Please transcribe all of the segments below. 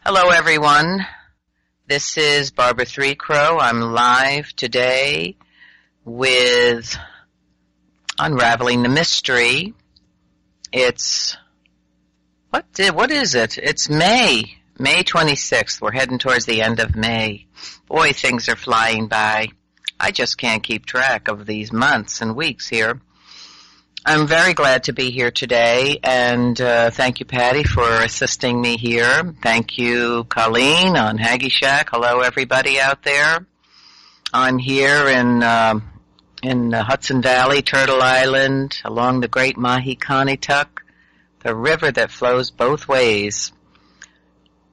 Hello, everyone. This is Barbara Threecrow. I'm live today with Unraveling the Mystery. It's, what is it? It's May 26th. We're heading towards the end of May. Boy, things are flying by. I just can't keep track of these months and weeks here. I'm very glad to be here today, and thank you, Patty, for assisting me here. Thank you, Colleen on Haggy Shack. Hello, everybody out there. I'm here in the Hudson Valley, Turtle Island, along the Great Mahicanituck, the river that flows both ways.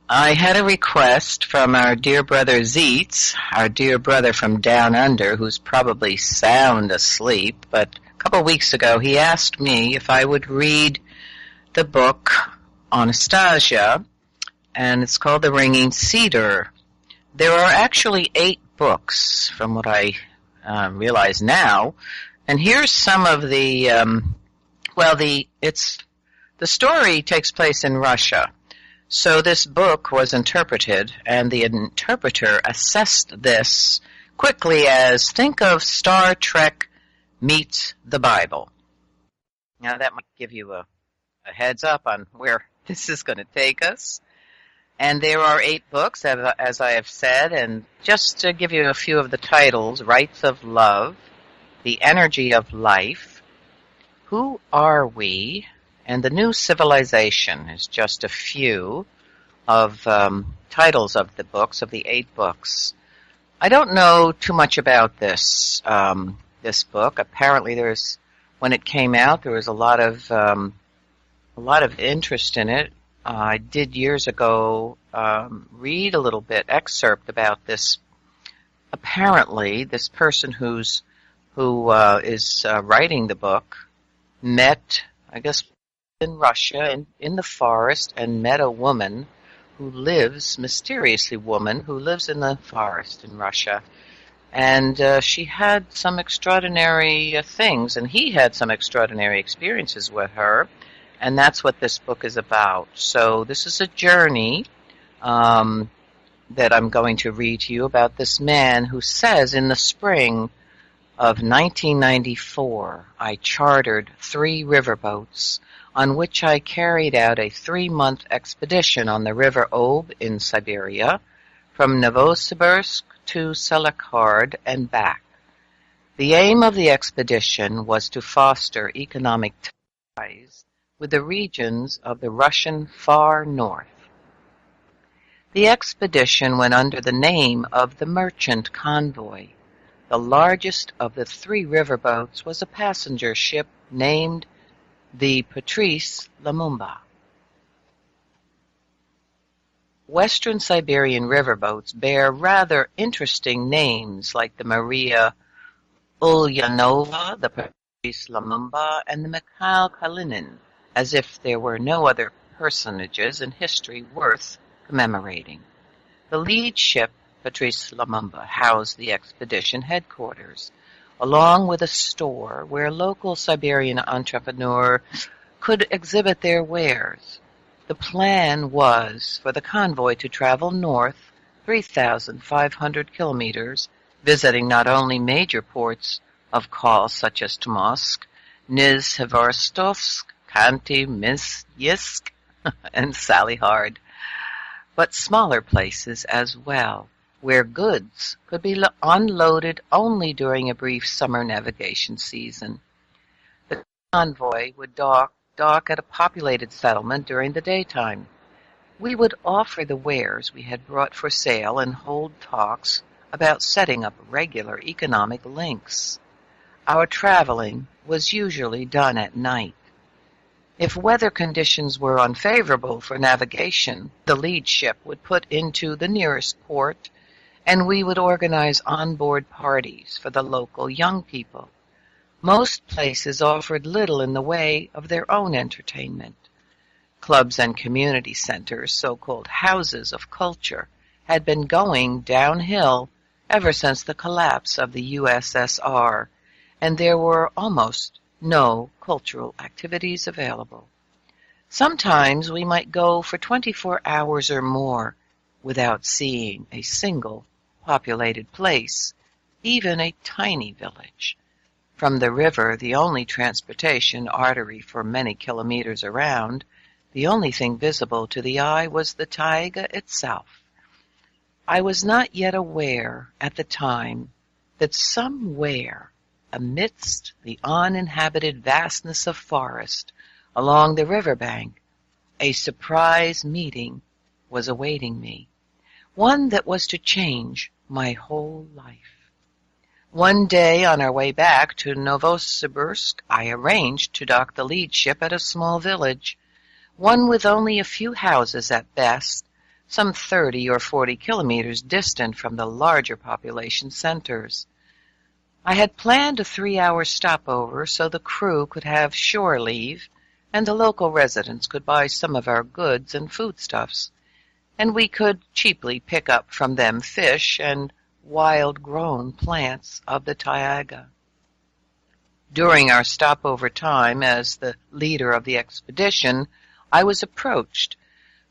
I had a request from our dear brother Zeitz, our dear brother from down under, who's probably sound asleep, but a couple of weeks ago, he asked me if I would read the book Anastasia, and it's called The Ringing Cedar. There are actually 8 books, from what I realize now, and here's some of the. The story takes place in Russia, so this book was interpreted, and the interpreter assessed this quickly as think of Star Trek meets the Bible. Now that might give you a heads up on where this is going to take us. And there are 8 books, as I have said, and just to give you a few of the titles: Rights of Love, The Energy of Life, Who Are We, and The New Civilization is just a few of titles of the books, of the 8 books. I don't know too much about this book. Apparently, when it came out, there was a lot of interest in it. I did years ago read a little bit excerpt about this. Apparently, this person who is writing the book met, I guess, in Russia in the forest, and met a woman mysteriously woman who lives in the forest in Russia. And she had some extraordinary things, and he had some extraordinary experiences with her, and that's what this book is about. So this is a journey that I'm going to read to you about this man who says, in the spring of 1994, I chartered 3 riverboats on which I carried out a 3-month expedition on the River Ob in Siberia, from Novosibirsk to Selekhard and back. The aim of the expedition was to foster economic ties with the regions of the Russian far north. The expedition went under the name of the Merchant Convoy. The largest of the 3 riverboats was a passenger ship named the Patrice Lumumba. Western Siberian riverboats bear rather interesting names like the Maria Ulyanova, the Patrice Lumumba, and the Mikhail Kalinin, as if there were no other personages in history worth commemorating. The lead ship, Patrice Lumumba, housed the expedition headquarters, along with a store where local Siberian entrepreneurs could exhibit their wares. The plan was for the convoy to travel north 3,500 kilometers, visiting not only major ports of call such as Tomsk, Nizhnevarstovsk, Khanty-Minsk, and Salihard, but smaller places as well, where goods could be unloaded only during a brief summer navigation season. The convoy would dock at a populated settlement during the daytime. We would offer the wares we had brought for sale and hold talks about setting up regular economic links. Our traveling was usually done at night. If weather conditions were unfavorable for navigation, the lead ship would put into the nearest port, and we would organize on-board parties for the local young people. Most places offered little in the way of their own entertainment. Clubs and community centers, so-called houses of culture, had been going downhill ever since the collapse of the USSR, and there were almost no cultural activities available. Sometimes we might go for 24 hours or more without seeing a single populated place, even a tiny village. From the river, the only transportation artery for many kilometers around, the only thing visible to the eye was the taiga itself. I was not yet aware at the time that somewhere amidst the uninhabited vastness of forest along the river bank, a surprise meeting was awaiting me, one that was to change my whole life. One day on our way back to Novosibirsk, I arranged to dock the lead ship at a small village, one with only a few houses at best, some 30 or 40 kilometers distant from the larger population centers. I had planned a 3-hour stopover so the crew could have shore leave and the local residents could buy some of our goods and foodstuffs, and we could cheaply pick up from them fish and wild-grown plants of the taiga. During our stopover time as the leader of the expedition, I was approached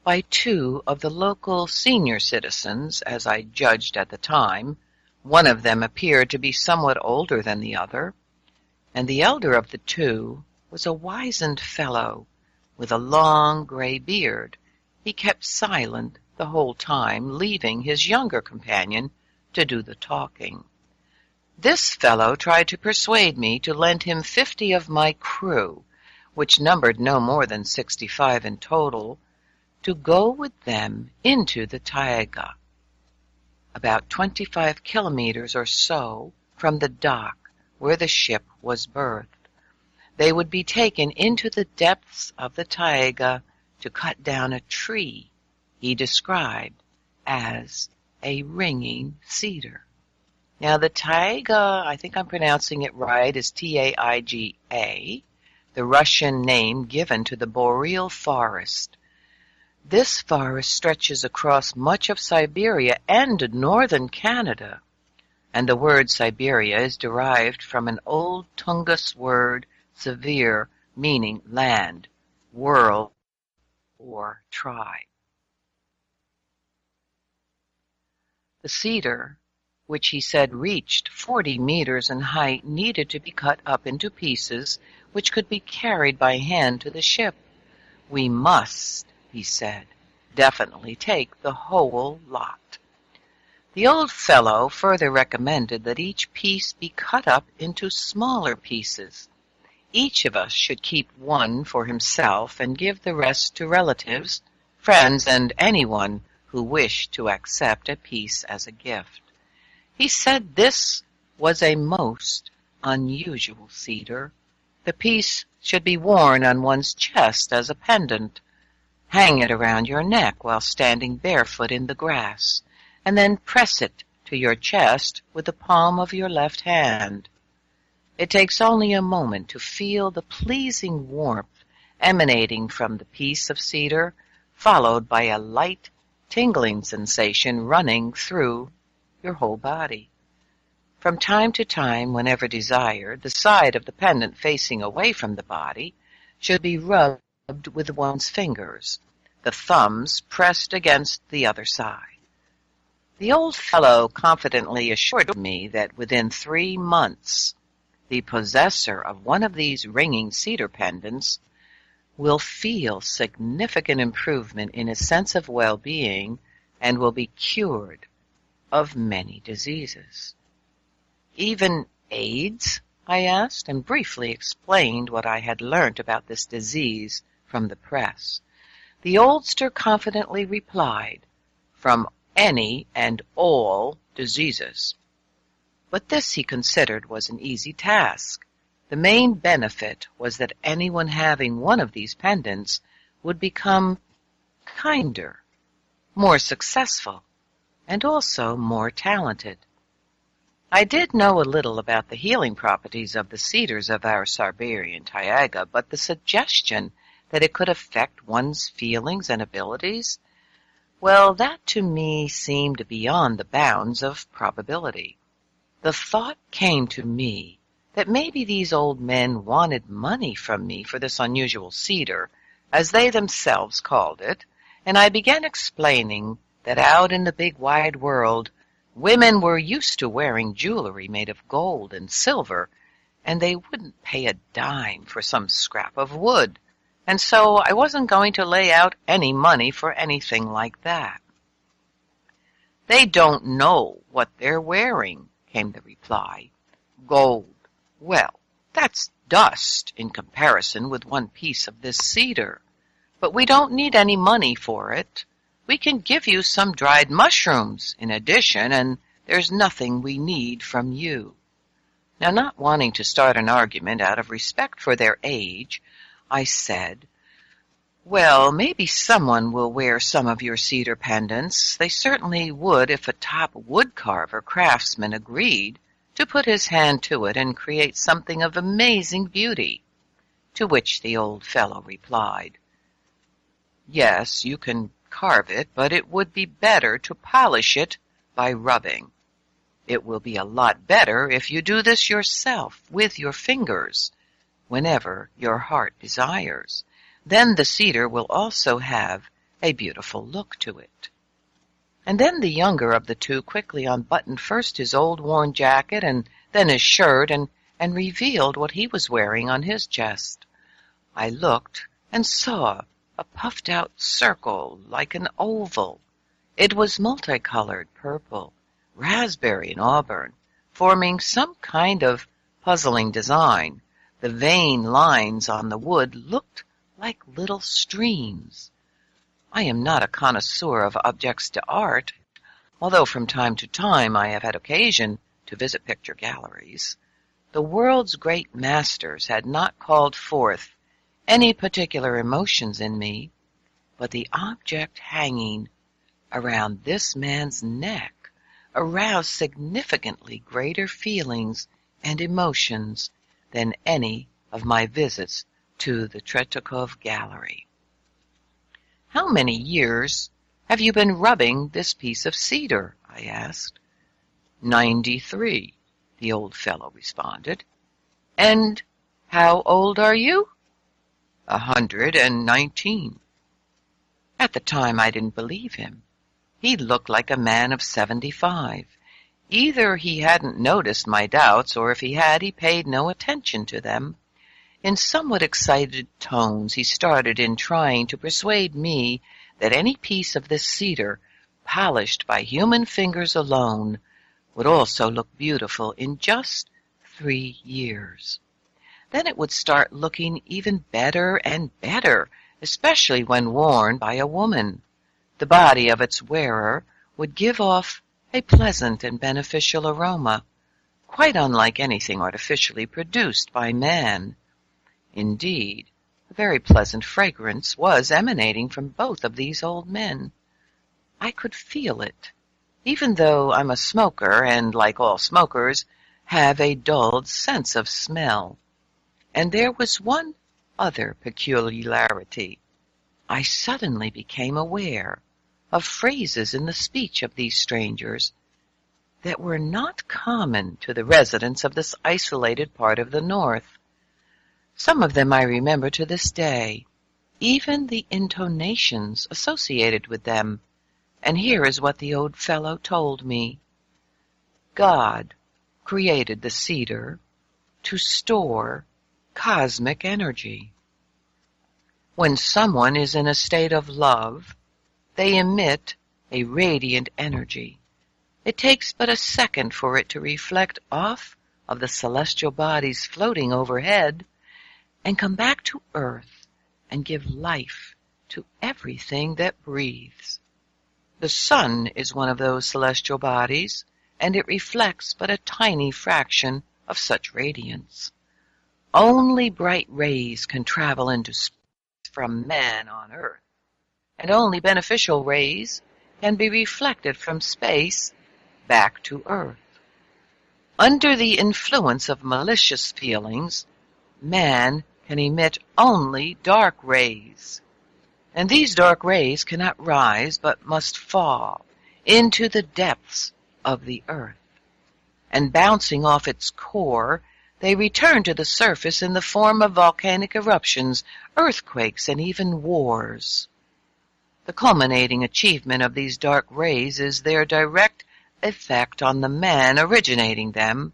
by 2 of the local senior citizens, as I judged at the time. One of them appeared to be somewhat older than the other, and the elder of the 2 was a wizened fellow with a long gray beard. He kept silent the whole time, leaving his younger companion to do the talking. This fellow tried to persuade me to lend him 50 of my crew, which numbered no more than 65 in total, to go with them into the taiga, about 25 kilometers or so from the dock where the ship was berthed. They would be taken into the depths of the taiga to cut down a tree he described as a ringing cedar. Now the taiga, I think I'm pronouncing it right, is Taiga, the Russian name given to the boreal forest. This forest stretches across much of Siberia and northern Canada, and the word Siberia is derived from an old Tungus word, severe, meaning land, world, or tribe. The cedar, which he said reached 40 meters in height, needed to be cut up into pieces which could be carried by hand to the ship. We must, he said, definitely take the whole lot. The old fellow further recommended that each piece be cut up into smaller pieces. Each of us should keep one for himself and give the rest to relatives, friends, and anyone who wished to accept a piece as a gift. He said this was a most unusual cedar. The piece should be worn on one's chest as a pendant. Hang it around your neck while standing barefoot in the grass, and then press it to your chest with the palm of your left hand. It takes only a moment to feel the pleasing warmth emanating from the piece of cedar, followed by a light, tingling sensation running through your whole body. From time to time, whenever desired, the side of the pendant facing away from the body should be rubbed with one's fingers, the thumbs pressed against the other side. The old fellow confidently assured me that within 3 months, the possessor of one of these ringing cedar pendants will feel significant improvement in his sense of well-being and will be cured of many diseases. Even AIDS? I asked, and briefly explained what I had learnt about this disease from the press. The oldster confidently replied, from any and all diseases. But this he considered was an easy task. The main benefit was that anyone having one of these pendants would become kinder, more successful, and also more talented. I did know a little about the healing properties of the cedars of our Siberian taiga, but the suggestion that it could affect one's feelings and abilities, well, that to me seemed beyond the bounds of probability. The thought came to me that maybe these old men wanted money from me for this unusual cedar, as they themselves called it, and I began explaining that out in the big wide world, women were used to wearing jewelry made of gold and silver, and they wouldn't pay a dime for some scrap of wood, and so I wasn't going to lay out any money for anything like that. "They don't know what they're wearing," came the reply. "Gold. Well, that's dust in comparison with one piece of this cedar. But we don't need any money for it. We can give you some dried mushrooms in addition, and there's nothing we need from you." Now, not wanting to start an argument out of respect for their age, I said, "Well, maybe someone will wear some of your cedar pendants. They certainly would if a top woodcarver craftsman agreed to put his hand to it and create something of amazing beauty." To which the old fellow replied, "Yes, you can carve it, but it would be better to polish it by rubbing. It will be a lot better if you do this yourself with your fingers, whenever your heart desires. Then the cedar will also have a beautiful look to it." And then the younger of the two quickly unbuttoned first his old worn jacket and then his shirt and revealed what he was wearing on his chest. I looked and saw a puffed-out circle like an oval. It was multicolored purple, raspberry, and auburn, forming some kind of puzzling design. The vein lines on the wood looked like little streams. I am not a connoisseur of objects d'art, although from time to time I have had occasion to visit picture galleries. The world's great masters had not called forth any particular emotions in me, but the object hanging around this man's neck aroused significantly greater feelings and emotions than any of my visits to the Threecrow gallery. "How many years have you been rubbing this piece of cedar?" I asked. 93, the old fellow responded. "And how old are you?" 119. At the time I didn't believe him. He looked like a man of 75. Either he hadn't noticed my doubts, or if he had, he paid no attention to them. In somewhat excited tones he started in trying to persuade me that any piece of this cedar, polished by human fingers alone, would also look beautiful in just 3 years. Then it would start looking even better and better, especially when worn by a woman. The body of its wearer would give off a pleasant and beneficial aroma, quite unlike anything artificially produced by man. Indeed, a very pleasant fragrance was emanating from both of these old men. I could feel it, even though I'm a smoker and, like all smokers, have a dulled sense of smell. And there was one other peculiarity. I suddenly became aware of phrases in the speech of these strangers that were not common to the residents of this isolated part of the North. Some of them I remember to this day, even the intonations associated with them, and here is what the old fellow told me. God created the cedar to store cosmic energy. When someone is in a state of love, they emit a radiant energy. It takes but a second for it to reflect off of the celestial bodies floating overhead and come back to Earth and give life to everything that breathes. The sun is one of those celestial bodies, and it reflects but a tiny fraction of such radiance. Only bright rays can travel into space from man on Earth, and only beneficial rays can be reflected from space back to Earth. Under the influence of malicious feelings, man can emit only dark rays, and these dark rays cannot rise but must fall into the depths of the Earth, and bouncing off its core, They return to the surface in the form of volcanic eruptions, earthquakes, and even wars. The culminating achievement of these dark rays is their direct effect on the man originating them,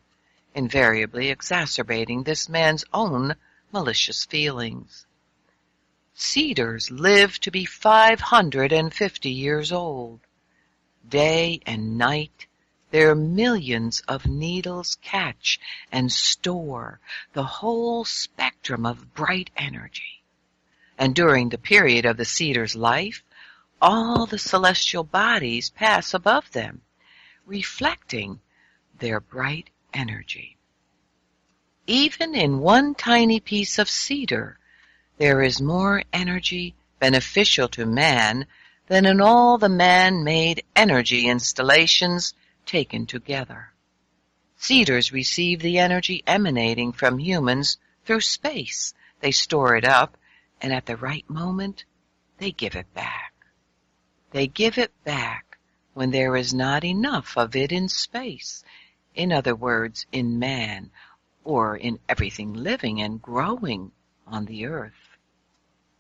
invariably exacerbating this man's own malicious feelings. Cedars live to be 550 years old. Day and night, their millions of needles catch and store the whole spectrum of bright energy. And during the period of the cedar's life, all the celestial bodies pass above them, reflecting their bright energy. Even in one tiny piece of cedar, there is more energy beneficial to man than in all the man-made energy installations taken together. Cedars receive the energy emanating from humans through space. They store it up, and at the right moment, they give it back. They give it back when there is not enough of it in space, in other words, in man, or in everything living and growing on the earth.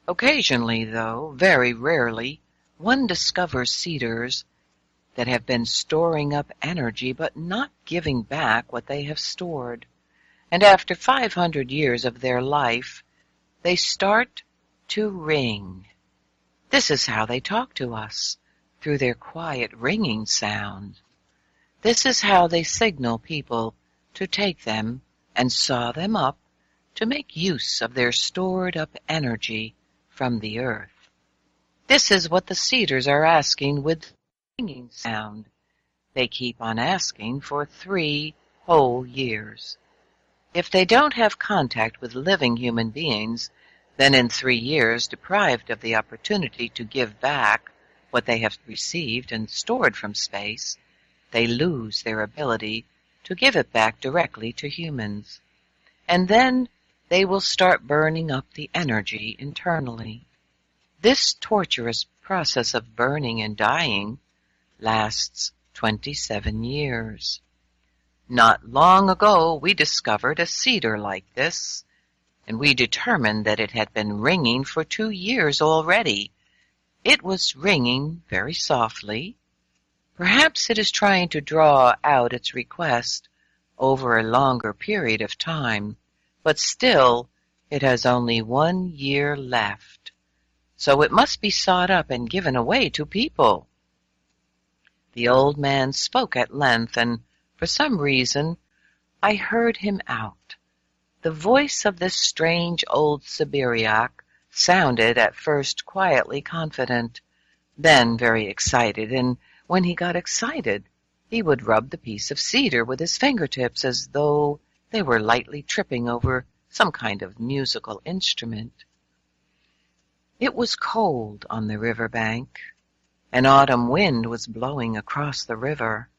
Occasionally, though, very rarely, one discovers cedars that have been storing up energy but not giving back what they have stored. And after 500 years of their life, they start to ring. This is how they talk to us, through their quiet ringing sound. This is how they signal people to take them and saw them up to make use of their stored up energy from the earth. This is what the cedars are asking with ringing sound. They keep on asking for 3 whole years. If they don't have contact with living human beings, then in 3 years, deprived of the opportunity to give back what they have received and stored from space, they lose their ability to give it back directly to humans. And then they will start burning up the energy internally. This torturous process of burning and dying lasts 27 years. Not long ago we discovered a cedar like this, and we determined that it had been ringing for 2 years already. It was ringing very softly. Perhaps it is trying to draw out its request over a longer period of time, but still it has only 1 year left. So it must be sought up and given away to people. The old man spoke at length, and for some reason I heard him out. The voice of this strange old Siberiak sounded at first quietly confident, then very excited, and when he got excited, he would rub the piece of cedar with his fingertips as though they were lightly tripping over some kind of musical instrument. It was cold on the river bank. An autumn wind was blowing across the river.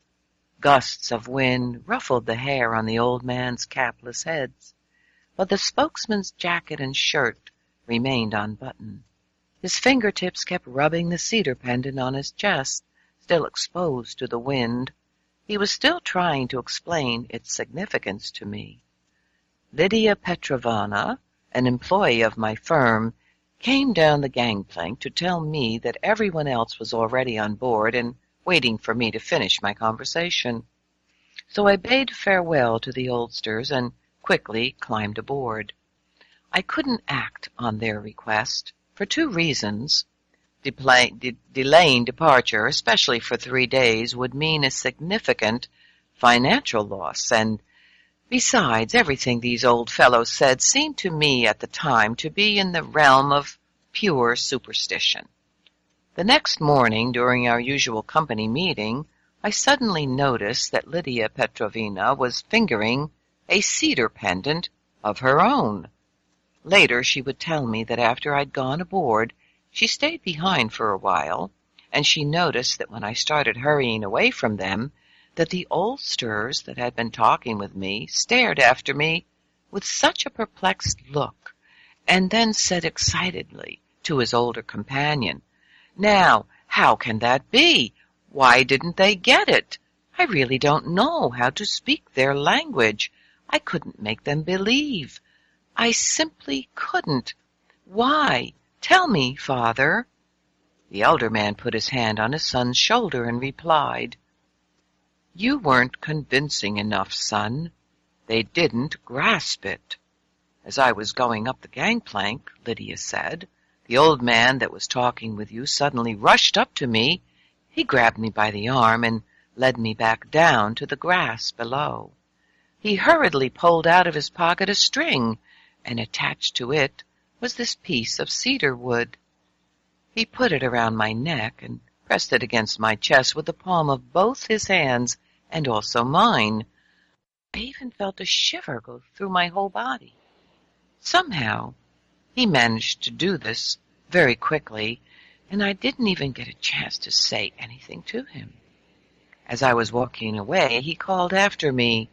Gusts of wind ruffled the hair on the old man's capless head, but the spokesman's jacket and shirt remained unbuttoned. His fingertips kept rubbing the cedar pendant on his chest, still exposed to the wind. He was still trying to explain its significance to me. Lydia Petrovna, an employee of my firm, came down the gangplank to tell me that everyone else was already on board and waiting for me to finish my conversation. So I bade farewell to the oldsters and quickly climbed aboard. I couldn't act on their request for 2 reasons. Delaying departure, especially for 3 days, would mean a significant financial loss, and besides, everything these old fellows said seemed to me at the time to be in the realm of pure superstition. The next morning, during our usual company meeting, I suddenly noticed that Lydia Petrovna was fingering a cedar pendant of her own. Later she would tell me that after I'd gone aboard, she stayed behind for a while, and she noticed that when I started hurrying away from them, that the oldsters that had been talking with me stared after me with such a perplexed look, and then said excitedly to his older companion, "Now, how can that be? Why didn't they get it? I really don't know how to speak their language. I couldn't make them believe. I simply couldn't. Why? Tell me, Father. The elder man put his hand on his son's shoulder and replied, You weren't convincing enough, son. They didn't grasp it. As I was going up the gangplank, Lydia said, the old man that was talking with you suddenly rushed up to me. He grabbed me by the arm and led me back down to the grass below. He hurriedly pulled out of his pocket a string, and attached to it was this piece of cedar wood. He put it around my neck and pressed it against my chest with the palm of both his hands and also mine. I even felt a shiver go through my whole body. Somehow, he managed to do this very quickly, and I didn't even get a chance to say anything to him. As I was walking away, he called after me,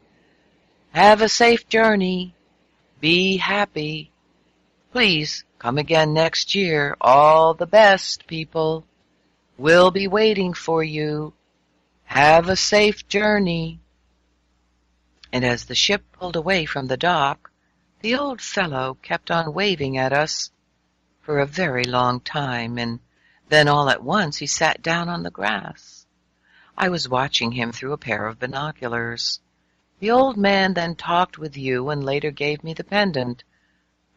Have a safe journey. Be happy. Please come again next year. All the best, people. We'll be waiting for you. Have a safe journey. And as the ship pulled away from the dock, the old fellow kept on waving at us for a very long time, and then all at once he sat down on the grass. I was watching him through a pair of binoculars. The old man then talked with you and later gave me the pendant.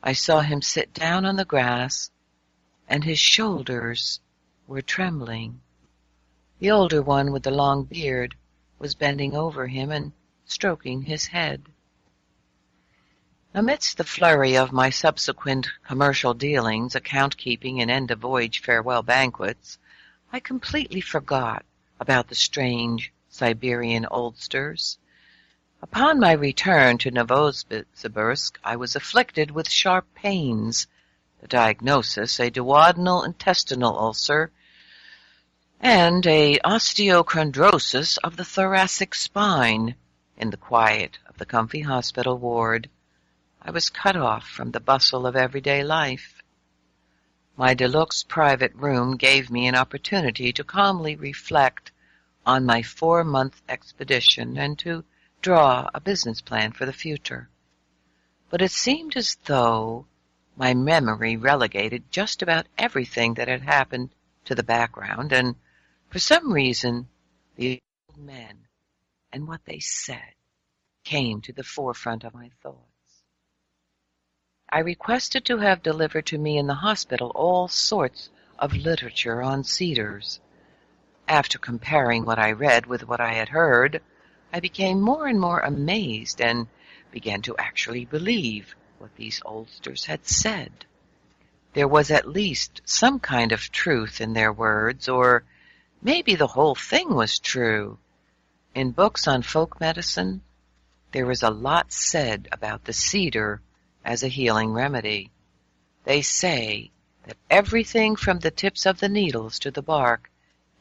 I saw him sit down on the grass, and his shoulders were trembling. The older one with the long beard was bending over him and stroking his head. Amidst the flurry of my subsequent commercial dealings, account-keeping, and end-of-voyage farewell banquets, I completely forgot about the strange Siberian oldsters. Upon my return to Novosibirsk, I was afflicted with sharp pains, the diagnosis a duodenal intestinal ulcer, and a osteochondrosis of the thoracic spine. In the quiet of the comfy hospital ward, I was cut off from the bustle of everyday life. My deluxe private room gave me an opportunity to calmly reflect on my 4-month expedition and to draw a business plan for the future. But it seemed as though my memory relegated just about everything that had happened to the background, and for some reason the old men and what they said came to the forefront of my thoughts. I requested to have delivered to me in the hospital all sorts of literature on cedars. After comparing what I read with what I had heard, I became more and more amazed and began to actually believe what these oldsters had said. There was at least some kind of truth in their words, or maybe the whole thing was true. In books on folk medicine, there is a lot said about the cedar as a healing remedy. They say that everything from the tips of the needles to the bark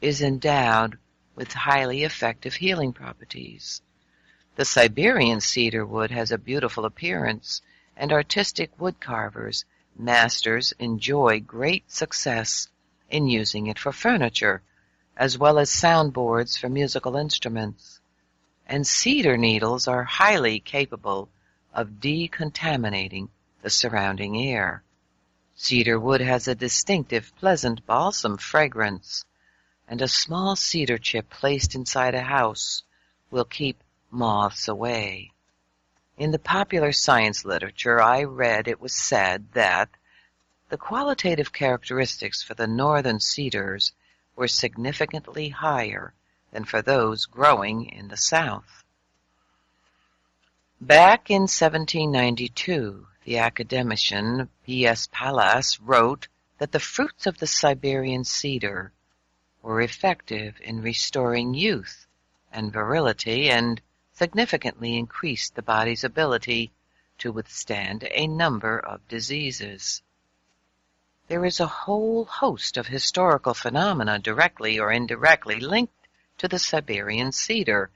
is endowed with highly effective healing properties. The Siberian cedar wood has a beautiful appearance, and artistic wood carvers, masters, enjoy great success in using it for furniture, as well as soundboards for musical instruments. And cedar needles are highly capable of decontaminating the surrounding air. Cedar wood has a distinctive, pleasant balsam fragrance, and a small cedar chip placed inside a house will keep moths away. In the popular science literature I read, it was said that the qualitative characteristics for the northern cedars were significantly higher than for those growing in the south. Back in 1792, the academician B.S. Pallas wrote that the fruits of the Siberian cedar were effective in restoring youth and virility and significantly increased the body's ability to withstand a number of diseases. There is a whole host of historical phenomena directly or indirectly linked to the Siberian cedar,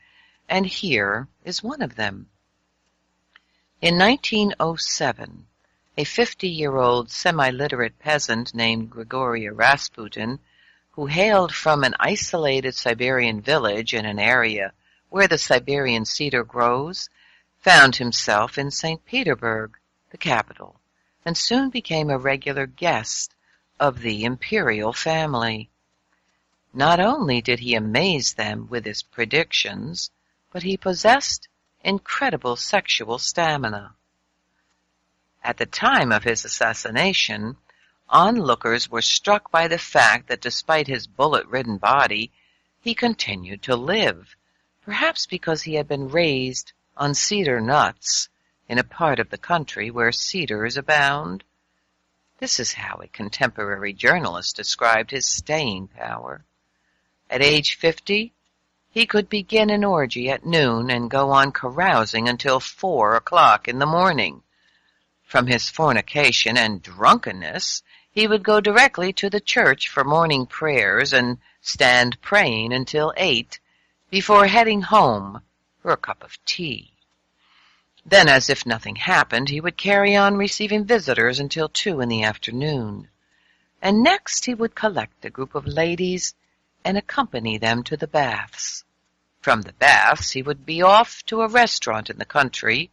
and here is one of them. In 1907, a 50-year-old semi-literate peasant named Grigoria Rasputin, who hailed from an isolated Siberian village in an area where the Siberian cedar grows, found himself in St. Petersburg, the capital, and soon became a regular guest of the imperial family. Not only did he amaze them with his predictions, but he possessed incredible sexual stamina. At the time of his assassination, onlookers were struck by the fact that despite his bullet-ridden body, he continued to live, perhaps because he had been raised on cedar nuts in a part of the country where cedars abound. This is how a contemporary journalist described his staying power. At age 50, he could begin an orgy at noon and go on carousing until 4 o'clock in the morning. From his fornication and drunkenness, he would go directly to the church for morning prayers and stand praying until 8 before heading home for a cup of tea. Then, as if nothing happened, he would carry on receiving visitors until 2 in the afternoon. And next he would collect a group of ladies and accompany them to the baths. From the baths he would be off to a restaurant in the country,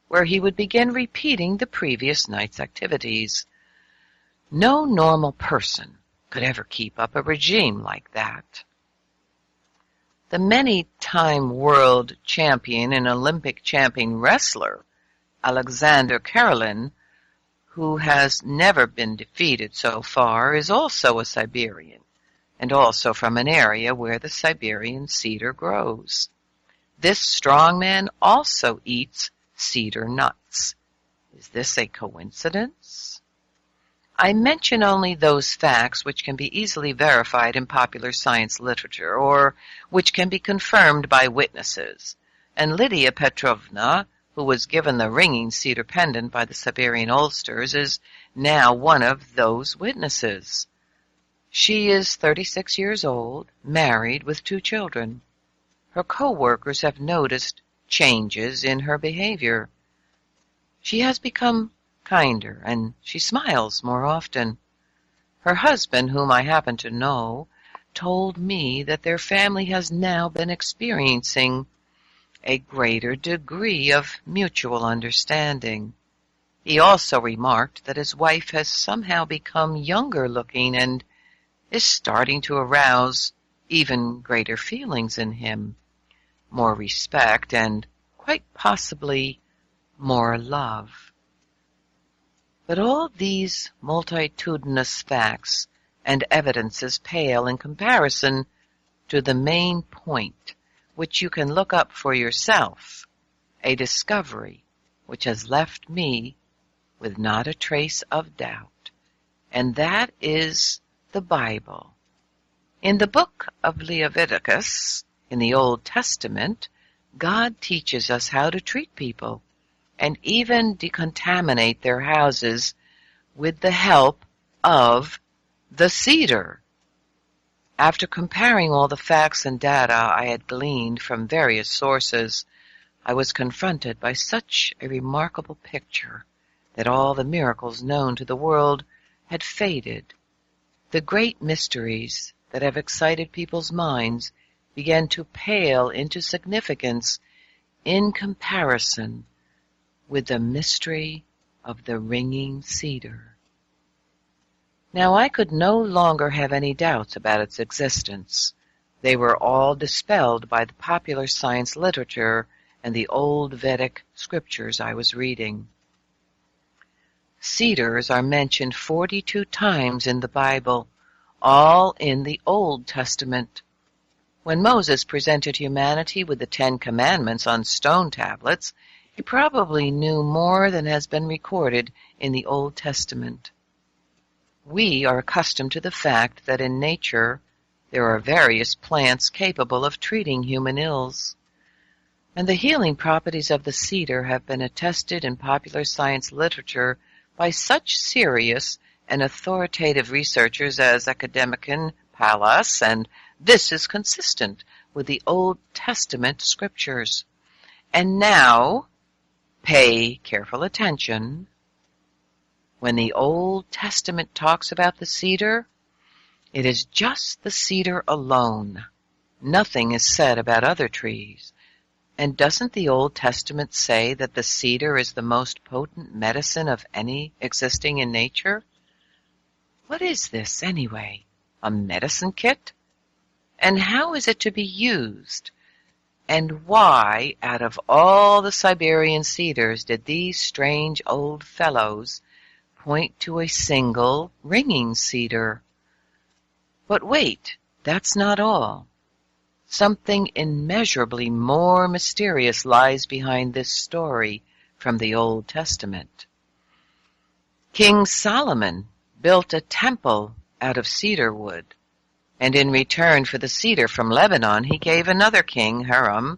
where he would begin repeating the previous night's activities. No normal person could ever keep up a regime like that. The many-time world champion and Olympic champion wrestler, Alexander Karelin, who has never been defeated so far, is also a Siberian, and also from an area where the Siberian cedar grows. This strong man also eats cedar nuts. Is this a coincidence? I mention only those facts which can be easily verified in popular science literature, or which can be confirmed by witnesses, and Lydia Petrovna, who was given the ringing cedar pendant by the Siberian oldsters, is now one of those witnesses. She is 36 years old, married with 2 children. Her co-workers have noticed changes in her behavior. She has become kinder, and she smiles more often. Her husband, whom I happen to know, told me that their family has now been experiencing a greater degree of mutual understanding. He also remarked that his wife has somehow become younger looking and is starting to arouse even greater feelings in him, more respect and quite possibly more love. But all these multitudinous facts and evidences pale in comparison to the main point, which you can look up for yourself, a discovery which has left me with not a trace of doubt, and that is the Bible. In the book of Leviticus, in the Old Testament, God teaches us how to treat people, and even decontaminate their houses with the help of the cedar. After comparing all the facts and data I had gleaned from various sources, I was confronted by such a remarkable picture that all the miracles known to the world had faded. The great mysteries that have excited people's minds began to pale into significance in comparison with the mystery of the ringing cedar. Now I could no longer have any doubts about its existence. They were all dispelled by the popular science literature and the old Vedic scriptures I was reading. Cedars are mentioned 42 times in the Bible, all in the Old Testament. When Moses presented humanity with the 10 Commandments on stone tablets, he probably knew more than has been recorded in the Old Testament. We are accustomed to the fact that in nature there are various plants capable of treating human ills, and the healing properties of the cedar have been attested in popular science literature by such serious and authoritative researchers as Academician Pallas, and this is consistent with the Old Testament scriptures. And now, pay careful attention. When the Old Testament talks about the cedar, it is just the cedar alone. Nothing is said about other trees. And doesn't the Old Testament say that the cedar is the most potent medicine of any existing in nature? What is this, anyway? A medicine kit? And how is it to be used? And why, out of all the Siberian cedars, did these strange old fellows point to a single ringing cedar? But wait, that's not all. Something immeasurably more mysterious lies behind this story from the Old Testament. King Solomon built a temple out of cedar wood, and in return for the cedar from Lebanon, he gave another king, Hiram,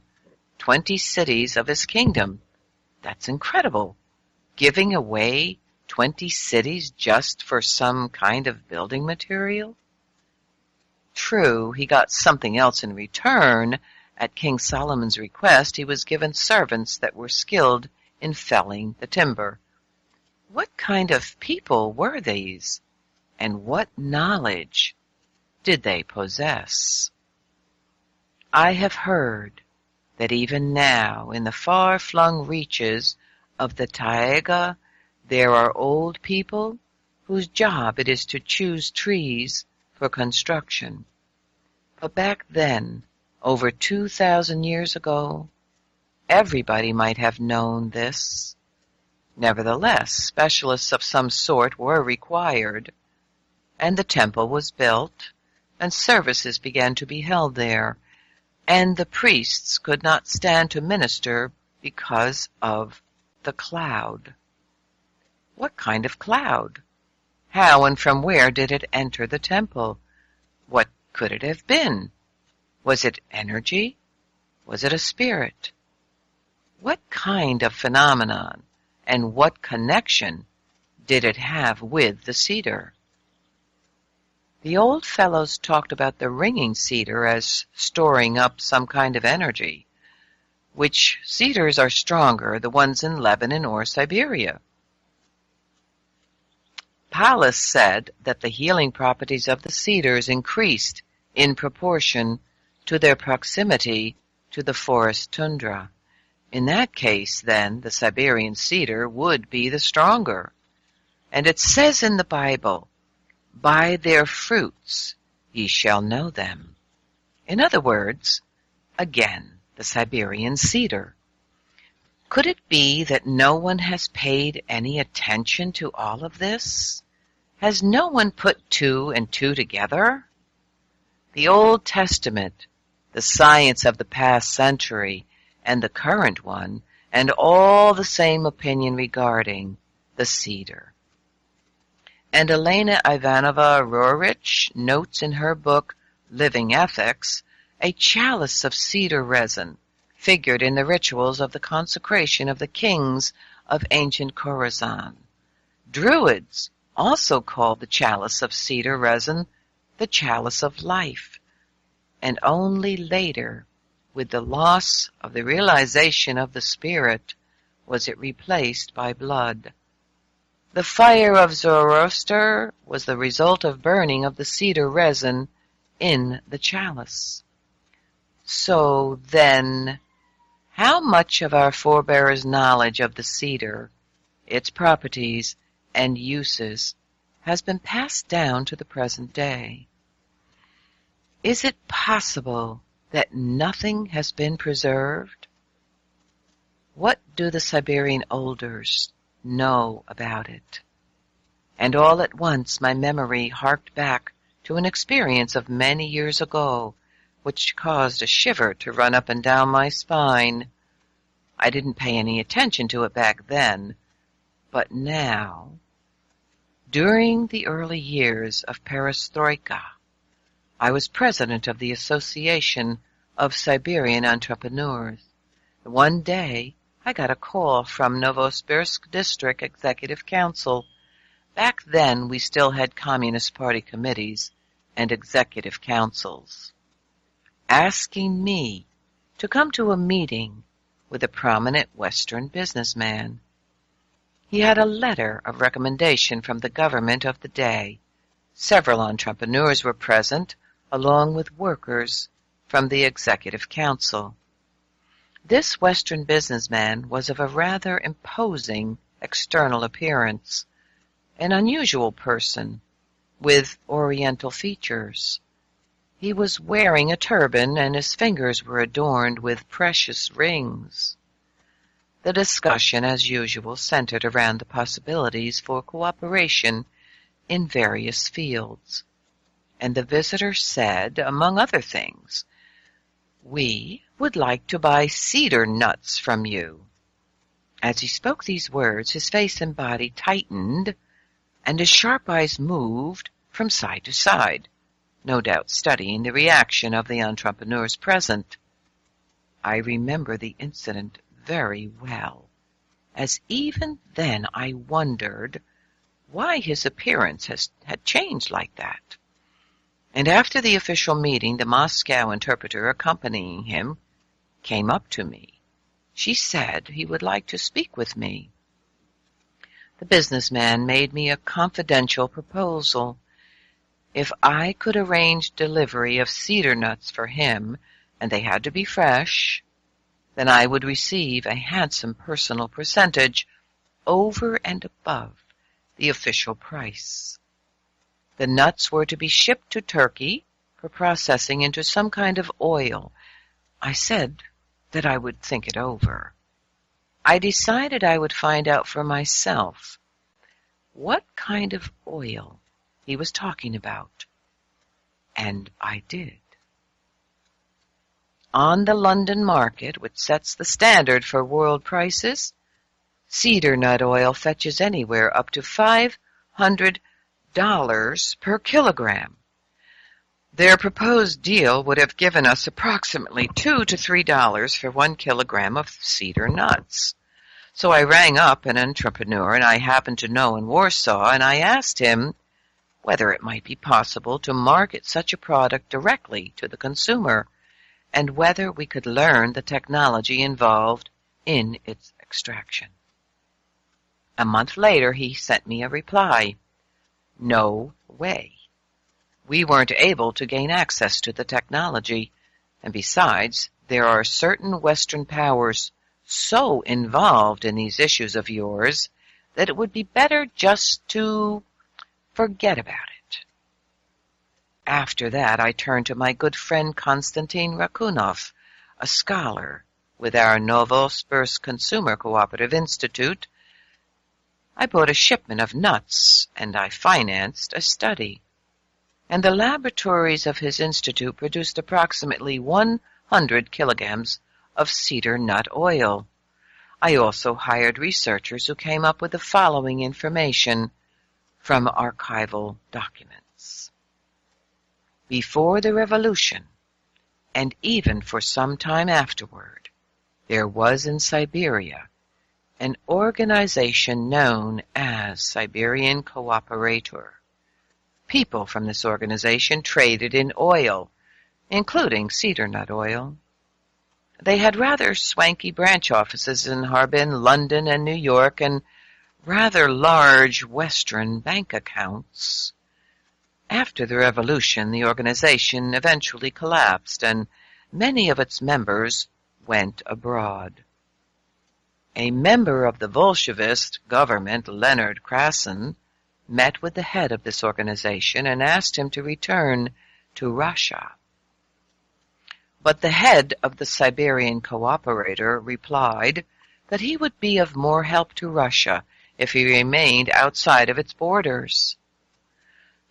20 cities of his kingdom. That's incredible. Giving away 20 cities just for some kind of building material? True, he got something else in return. At King Solomon's request, he was given servants that were skilled in felling the timber. What kind of people were these? And what knowledge did they possess? I have heard that even now, in the far-flung reaches of the taiga, there are old people whose job it is to choose trees for construction. But back then, over 2,000 years ago, everybody might have known this. Nevertheless, specialists of some sort were required, and the temple was built, and services began to be held there, and the priests could not stand to minister because of the cloud. What kind of cloud? How and from where did it enter the temple? What could it have been? Was it energy? Was it a spirit? What kind of phenomenon and what connection did it have with the cedar? The old fellows talked about the ringing cedar as storing up some kind of energy. Which cedars are stronger, the ones in Lebanon or Siberia? Pallas said that the healing properties of the cedars increased in proportion to their proximity to the forest tundra. In that case, then, the Siberian cedar would be the stronger. And it says in the Bible, "By their fruits ye shall know them." In other words, again, the Siberian cedar. Could it be that no one has paid any attention to all of this? Has no one put two and two together? The Old Testament, the science of the past century, and the current one, and all the same opinion regarding the cedar. And Elena Ivanova Rorich notes in her book, Living Ethics, a chalice of cedar resin figured in the rituals of the consecration of the kings of ancient Khorasan. Druids also called the chalice of cedar resin the chalice of life, and only later, with the loss of the realization of the spirit, was it replaced by blood. The fire of Zoroaster was the result of burning of the cedar resin in the chalice. So then, how much of our forebears' knowledge of the cedar, its properties and uses, has been passed down to the present day? Is it possible that nothing has been preserved? What do the Siberian elders know about it? And all at once my memory harked back to an experience of many years ago, which caused a shiver to run up and down my spine. I didn't pay any attention to it back then, but now, during the early years of Perestroika, I was president of the Association of Siberian Entrepreneurs. One day, I got a call from Novosibirsk District Executive Council. Back then, we still had Communist Party committees and executive councils, asking me to come to a meeting with a prominent Western businessman. He had a letter of recommendation from the government of the day. Several entrepreneurs were present, along with workers from the Executive Council. This Western businessman was of a rather imposing external appearance, an unusual person, with Oriental features. He was wearing a turban, and his fingers were adorned with precious rings. The discussion, as usual, centered around the possibilities for cooperation in various fields, and the visitor said, among other things, "We would like to buy cedar nuts from you." As he spoke these words, his face and body tightened, and his sharp eyes moved from side to side, no doubt studying the reaction of the entrepreneurs present. I remember the incident very well, as even then I wondered why his appearance had changed like that. And after the official meeting, the Moscow interpreter accompanying him came up to me. She said he would like to speak with me. The businessman made me a confidential proposal. If I could arrange delivery of cedar nuts for him, and they had to be fresh, then I would receive a handsome personal percentage over and above the official price. The nuts were to be shipped to Turkey for processing into some kind of oil. I said that I would think it over. I decided I would find out for myself what kind of oil he was talking about, and I did. On the London market, which sets the standard for world prices, cedar nut oil fetches anywhere up to $500 per kilogram. Their proposed deal would have given us approximately $2 to $3 for 1 kilogram of cedar nuts. So I rang up an entrepreneur and I happened to know in Warsaw, and I asked him whether it might be possible to market such a product directly to the consumer, and whether we could learn the technology involved in its extraction. A month later, he sent me a reply. No way. We weren't able to gain access to the technology, and besides, there are certain Western powers so involved in these issues of yours that it would be better just to forget about it. After that, I turned to my good friend Konstantin Rakunov, a scholar with our Novosibirsk Consumer Cooperative Institute. I bought a shipment of nuts, and I financed a study. And the laboratories of his institute produced approximately 100 kilograms of cedar nut oil. I also hired researchers who came up with the following information from archival documents. Before the revolution, and even for some time afterward, there was in Siberia an organization known as Siberian Cooperator. People from this organization traded in oil, including cedar nut oil. They had rather swanky branch offices in Harbin, London, and New York, and rather large Western bank accounts. After the revolution, the organization eventually collapsed, and many of its members went abroad. A member of the Bolshevist government, Leonard Krasin, met with the head of this organization and asked him to return to Russia. But the head of the Siberian Cooperator replied that he would be of more help to Russia if he remained outside of its borders.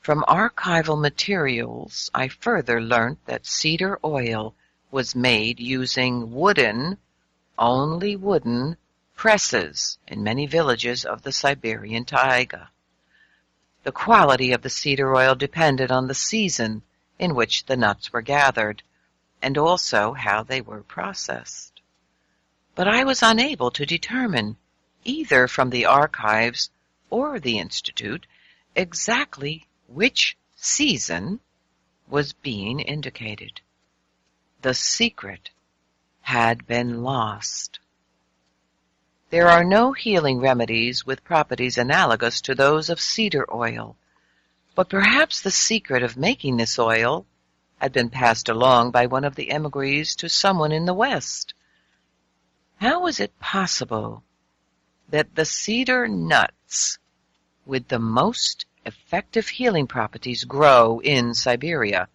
From archival materials, I further learnt that cedar oil was made using only wooden, presses in many villages of the Siberian taiga. The quality of the cedar oil depended on the season in which the nuts were gathered, and also how they were processed. But I was unable to determine, either from the archives or the Institute, exactly which season was being indicated. The secret had been lost. There are no healing remedies with properties analogous to those of cedar oil, but perhaps the secret of making this oil had been passed along by one of the emigres to someone in the West. How was it possible that the cedar nuts with the most effective healing properties grow in Siberia,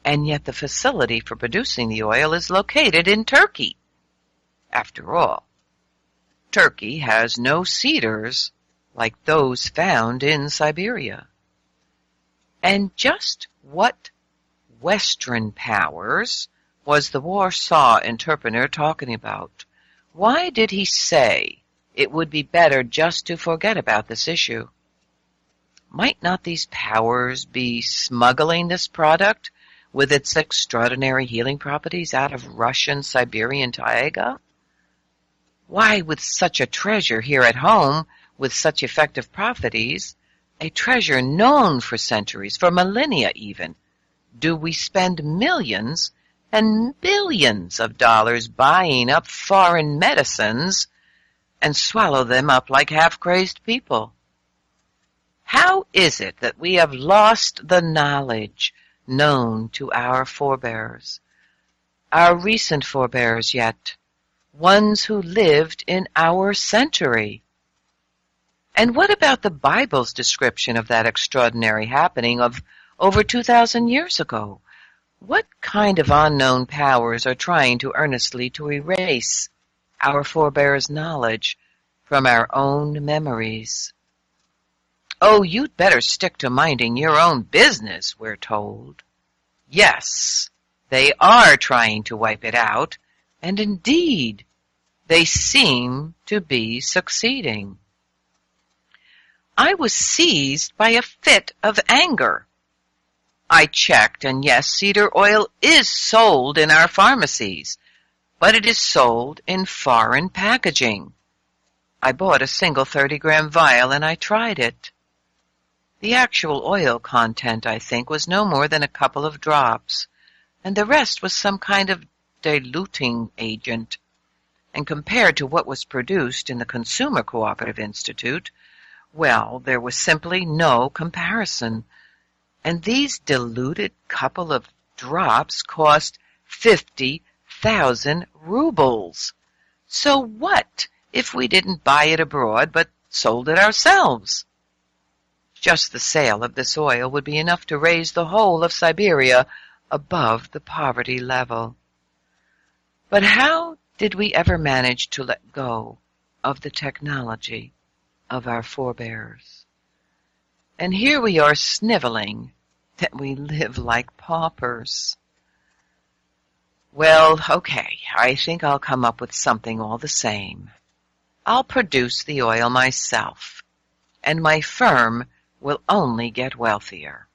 and yet the facility for producing the oil is located in Turkey? After all, Turkey has no cedars like those found in Siberia. And just what Western powers was the Warsaw interpreter talking about? Why did he say it would be better just to forget about this issue? Might not these powers be smuggling this product with its extraordinary healing properties out of Russian Siberian taiga? Why, with such a treasure here at home, with such effective properties, a treasure known for centuries, for millennia even, do we spend millions and billions of dollars buying up foreign medicines and swallow them up like half-crazed people? How is it that we have lost the knowledge known to our forebears, our recent forebears yet, ones who lived in our century? And what about the Bible's description of that extraordinary happening of over 2,000 years ago? What kind of unknown powers are trying to earnestly to erase our forebears' knowledge from our own memories? Oh, you'd better stick to minding your own business, we're told. Yes, they are trying to wipe it out, and indeed, they seem to be succeeding. I was seized by a fit of anger. I checked, and yes, cedar oil is sold in our pharmacies, but it is sold in foreign packaging. I bought a single 30-gram vial, and I tried it. The actual oil content, I think, was no more than a couple of drops, and the rest was some kind of diluting agent. And compared to what was produced in the Consumer Cooperative Institute, well, there was simply no comparison. And these diluted couple of drops cost 50,000 rubles. So what if we didn't buy it abroad but sold it ourselves? Just the sale of this oil would be enough to raise the whole of Siberia above the poverty level. But how did we ever manage to let go of the technology of our forebears? And here we are sniveling that we live like paupers. Well, okay, I think I'll come up with something all the same. I'll produce the oil myself, and my firm will only get wealthier.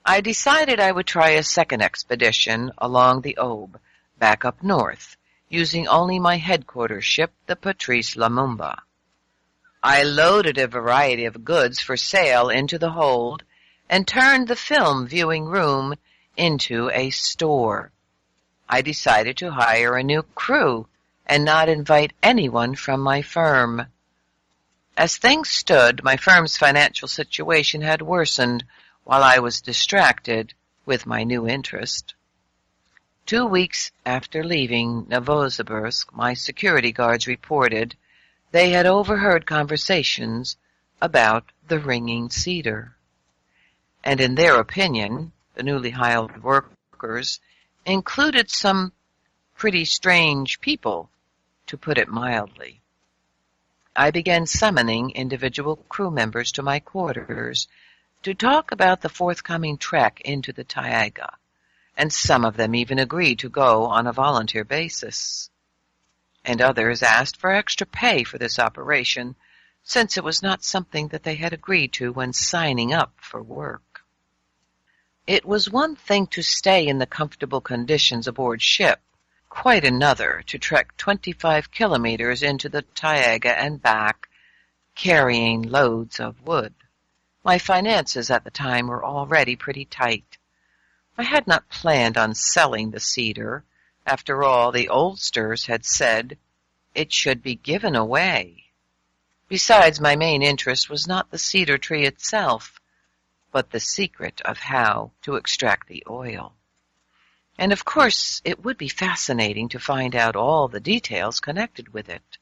I decided I would try a second expedition along the Ob, back up north, using only my headquarters ship, the Patrice Lumumba. I loaded a variety of goods for sale into the hold and turned the film viewing room into a store. I decided to hire a new crew and not invite anyone from my firm. As things stood, my firm's financial situation had worsened while I was distracted with my new interest. 2 weeks after leaving Novosibirsk, my security guards reported they had overheard conversations about the ringing cedar. And in their opinion, the newly hired workers included some pretty strange people, to put it mildly. I began summoning individual crew members to my quarters to talk about the forthcoming trek into the taiga, and some of them even agreed to go on a volunteer basis. And others asked for extra pay for this operation, since it was not something that they had agreed to when signing up for work. It was one thing to stay in the comfortable conditions aboard ship, quite another to trek 25 kilometers into the taiga and back, carrying loads of wood. My finances at the time were already pretty tight. I had not planned on selling the cedar. After all, the oldsters had said it should be given away. Besides, my main interest was not the cedar tree itself, but the secret of how to extract the oil. and of course it would be fascinating to find out all the details connected with it.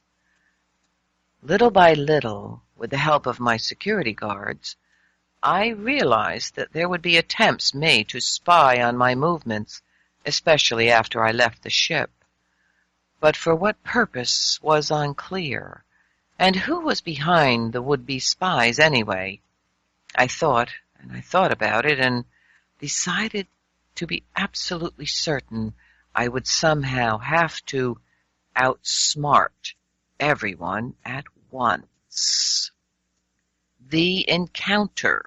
Little by little, with the help of my security guards, I realized that there would be attempts made to spy on my movements, especially after I left the ship. But for what purpose was unclear, and who was behind the would-be spies anyway? I thought about it, and decided to be absolutely certain I would somehow have to outsmart everyone at once. The encounter.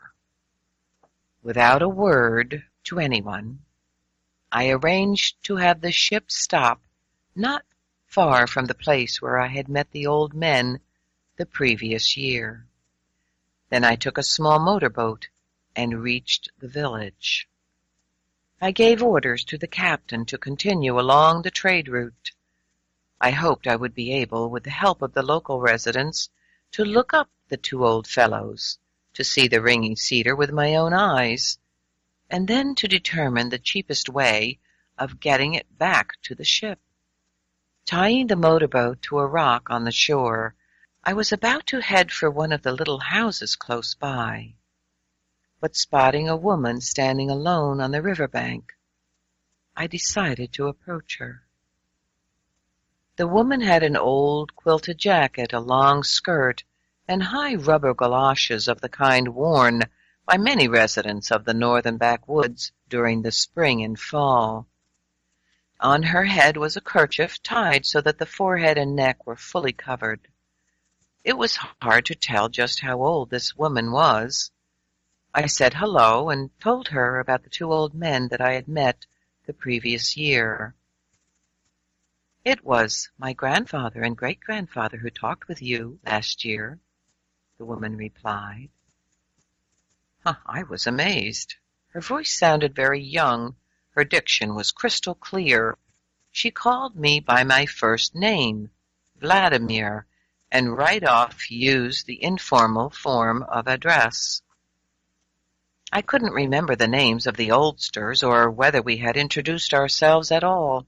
Without a word to anyone, I arranged to have the ship stop not far from the place where I had met the old men the previous year. Then I took a small motorboat and reached the village. I gave orders to the captain to continue along the trade route. I hoped I would be able, with the help of the local residents, to look up the two old fellows, to see the ringing cedar with my own eyes, and then to determine the cheapest way of getting it back to the ship. Tying the motorboat to a rock on the shore, I was about to head for one of the little houses close by, but spotting a woman standing alone on the riverbank, I decided to approach her. The woman had an old quilted jacket, a long skirt, and high rubber galoshes of the kind worn by many residents of the northern backwoods during the spring and fall. On her head was a kerchief tied so that the forehead and neck were fully covered. It was hard to tell just how old this woman was. I said hello and told her about the two old men that I had met the previous year. "It was my grandfather and great-grandfather who talked with you last year," the woman replied. I was amazed. Her voice sounded very young. Her diction was crystal clear. She called me by my first name, Vladimir, and right off used the informal form of address. I couldn't remember the names of the oldsters or whether we had introduced ourselves at all.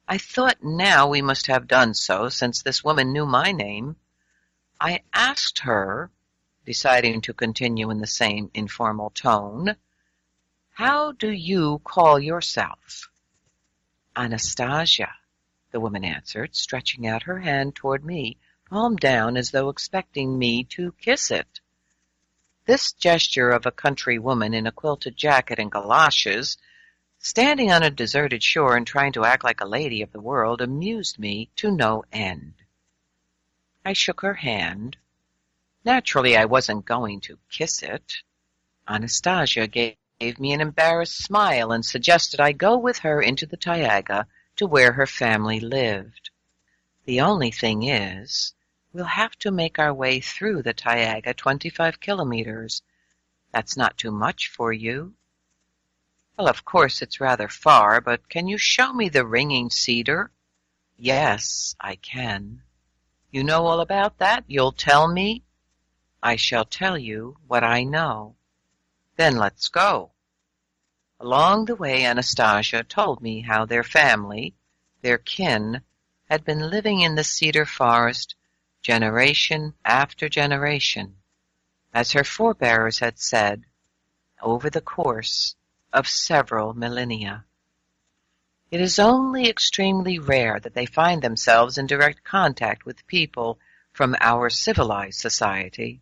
I thought now we must have done so, since this woman knew my name. I asked her, deciding to continue in the same informal tone, "How do you call yourself?" "Anastasia," the woman answered, stretching out her hand toward me, palm down as though expecting me to kiss it. This gesture of a country woman in a quilted jacket and galoshes, standing on a deserted shore and trying to act like a lady of the world, amused me to no end. I shook her hand. Naturally, I wasn't going to kiss it. Anastasia gave me an embarrassed smile and suggested I go with her into the taiga to where her family lived. "The only thing is, we'll have to make our way through the taiga 25 kilometers. That's not too much for you?" "Well, of course it's rather far, but can you show me the ringing cedar?" "Yes, I can." "You know all about that? You'll tell me?" "I shall tell you what I know." "Then let's go." Along the way, Anastasia told me how their family, their kin, had been living in the cedar forest generation after generation, as her forebears had said, over the course of several millennia. It is only extremely rare that they find themselves in direct contact with people from our civilized society,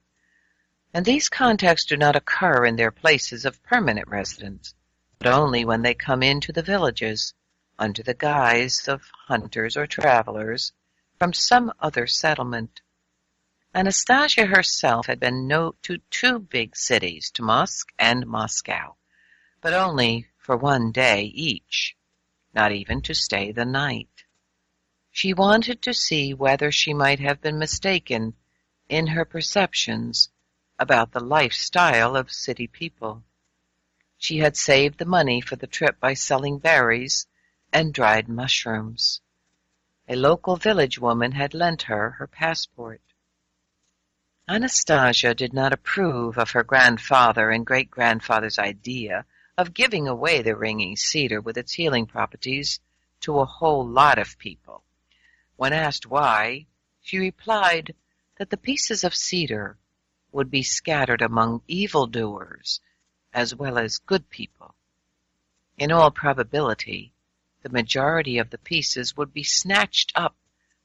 and these contacts do not occur in their places of permanent residence, but only when they come into the villages under the guise of hunters or travelers from some other settlement. Anastasia herself had been to two big cities, Tomsk and Moscow, but only for one day each, not even to stay the night. She wanted to see whether she might have been mistaken in her perceptions about the lifestyle of city people. She had saved the money for the trip by selling berries and dried mushrooms. A local village woman had lent her passport. Anastasia did not approve of her grandfather and great-grandfather's idea of giving away the ringing cedar with its healing properties to a whole lot of people. When asked why, she replied that the pieces of cedar would be scattered among evildoers as well as good people. In all probability, the majority of the pieces would be snatched up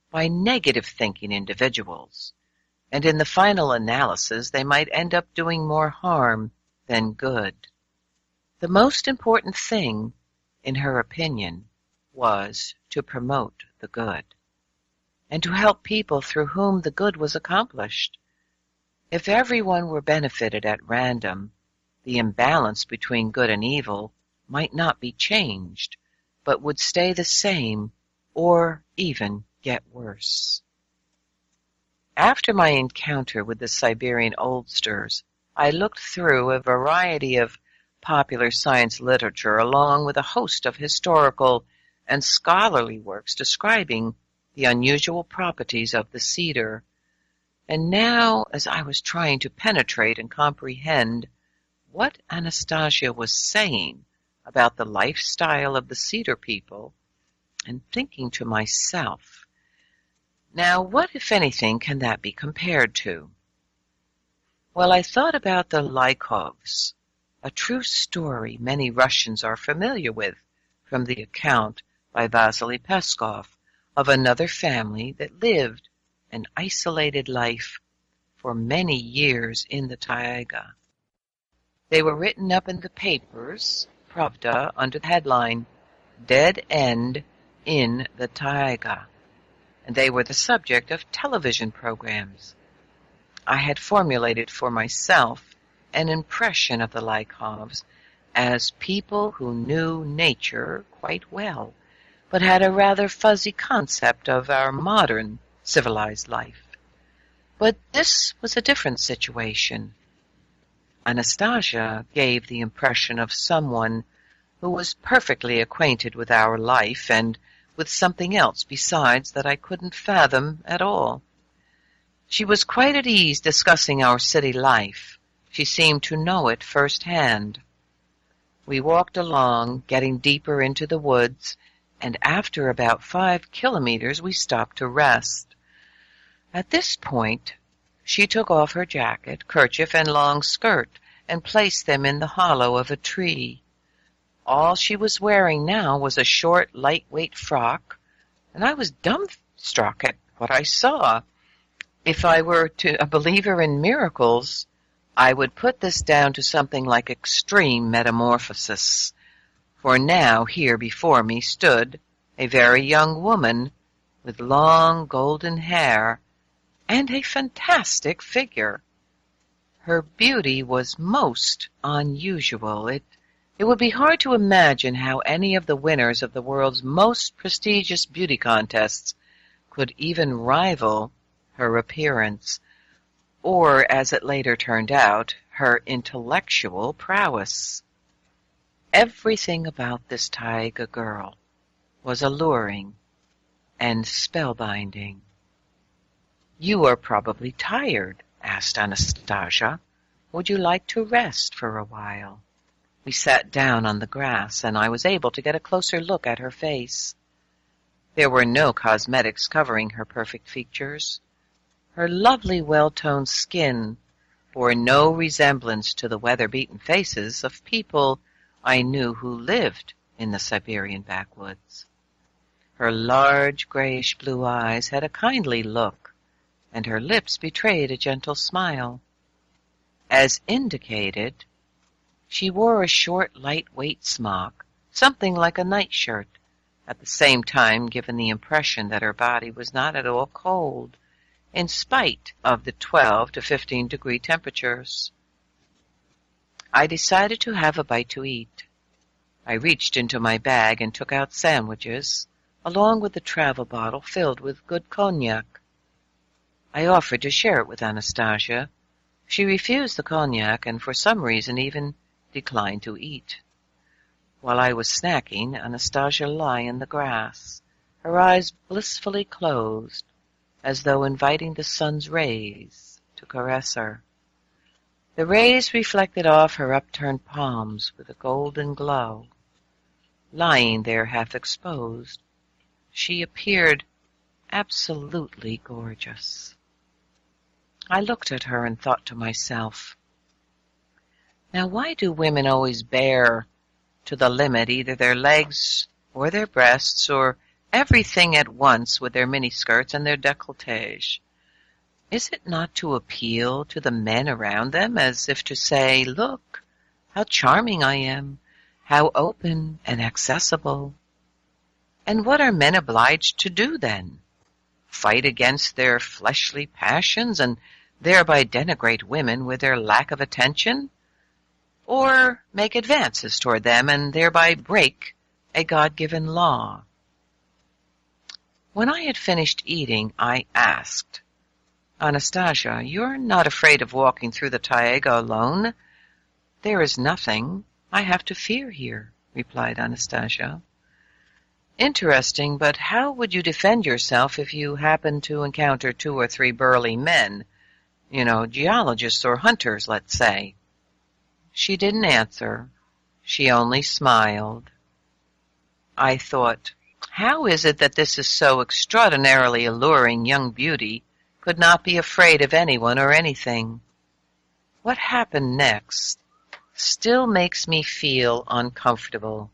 by negative-thinking individuals, and in the final analysis they might end up doing more harm than good. The most important thing, in her opinion, was to promote the good, and to help people through whom the good was accomplished. If everyone were benefited at random, the imbalance between good and evil might not be changed, but would stay the same or even get worse. After my encounter with the Siberian oldsters, I looked through a variety of popular science literature along with a host of historical and scholarly works describing the unusual properties of the cedar. And now, as I was trying to penetrate and comprehend what Anastasia was saying about the lifestyle of the cedar people, and thinking to myself, now what, if anything, can that be compared to? Well, I thought about the Lykovs, a true story many Russians are familiar with from the account by Vasily Peskov of another family that lived an isolated life for many years in the taiga. They were written up in the papers, Pravda, under the headline, Dead End in the Taiga, and they were the subject of television programs. I had formulated for myself an impression of the Lykovs as people who knew nature quite well, but had a rather fuzzy concept of our modern civilized life. But this was a different situation. Anastasia gave the impression of someone who was perfectly acquainted with our life and with something else besides that I couldn't fathom at all. She was quite at ease discussing our city life. She seemed to know it firsthand. We walked along, getting deeper into the woods, and after about 5 kilometers we stopped to rest. At this point, she took off her jacket, kerchief, and long skirt and placed them in the hollow of a tree. All she was wearing now was a short, lightweight frock, and I was dumbstruck at what I saw. If I were a believer in miracles, I would put this down to something like extreme metamorphosis, for now here before me stood a very young woman with long golden hair and a fantastic figure. Her beauty was most unusual. It would be hard to imagine how any of the winners of the world's most prestigious beauty contests could even rival her appearance, or, as it later turned out, her intellectual prowess. Everything about this taiga girl was alluring and spellbinding. "You are probably tired," asked Anastasia. "Would you like to rest for a while?" We sat down on the grass, and I was able to get a closer look at her face. There were no cosmetics covering her perfect features. Her lovely, well-toned skin bore no resemblance to the weather-beaten faces of people I knew who lived in the Siberian backwoods. Her large, grayish-blue eyes had a kindly look, and her lips betrayed a gentle smile. As indicated, she wore a short, lightweight smock, something like a nightshirt, at the same time giving the impression that her body was not at all cold, in spite of the 12 to 15-degree temperatures. I decided to have a bite to eat. I reached into my bag and took out sandwiches, along with the travel bottle filled with good cognac. I offered to share it with Anastasia. She refused the cognac and for some reason even declined to eat. While I was snacking, Anastasia lay in the grass, her eyes blissfully closed, as though inviting the sun's rays to caress her. The rays reflected off her upturned palms with a golden glow. Lying there half exposed, she appeared absolutely gorgeous. I looked at her and thought to myself, now why do women always bare to the limit either their legs or their breasts or everything at once with their miniskirts and their décolletage? Is it not to appeal to the men around them, as if to say, look, how charming I am, how open and accessible? And what are men obliged to do then? Fight against their fleshly passions and thereby denigrate women with their lack of attention? Or make advances toward them and thereby break a God-given law? When I had finished eating, I asked, Anastasia, you're not afraid of walking through the taiga alone? There is nothing I have to fear here, replied Anastasia. Interesting, but how would you defend yourself if you happened to encounter 2 or 3 burly men? Geologists or hunters, let's say. She didn't answer. She only smiled. I thought, how is it that this is so extraordinarily alluring young beauty could not be afraid of anyone or anything? What happened next still makes me feel uncomfortable,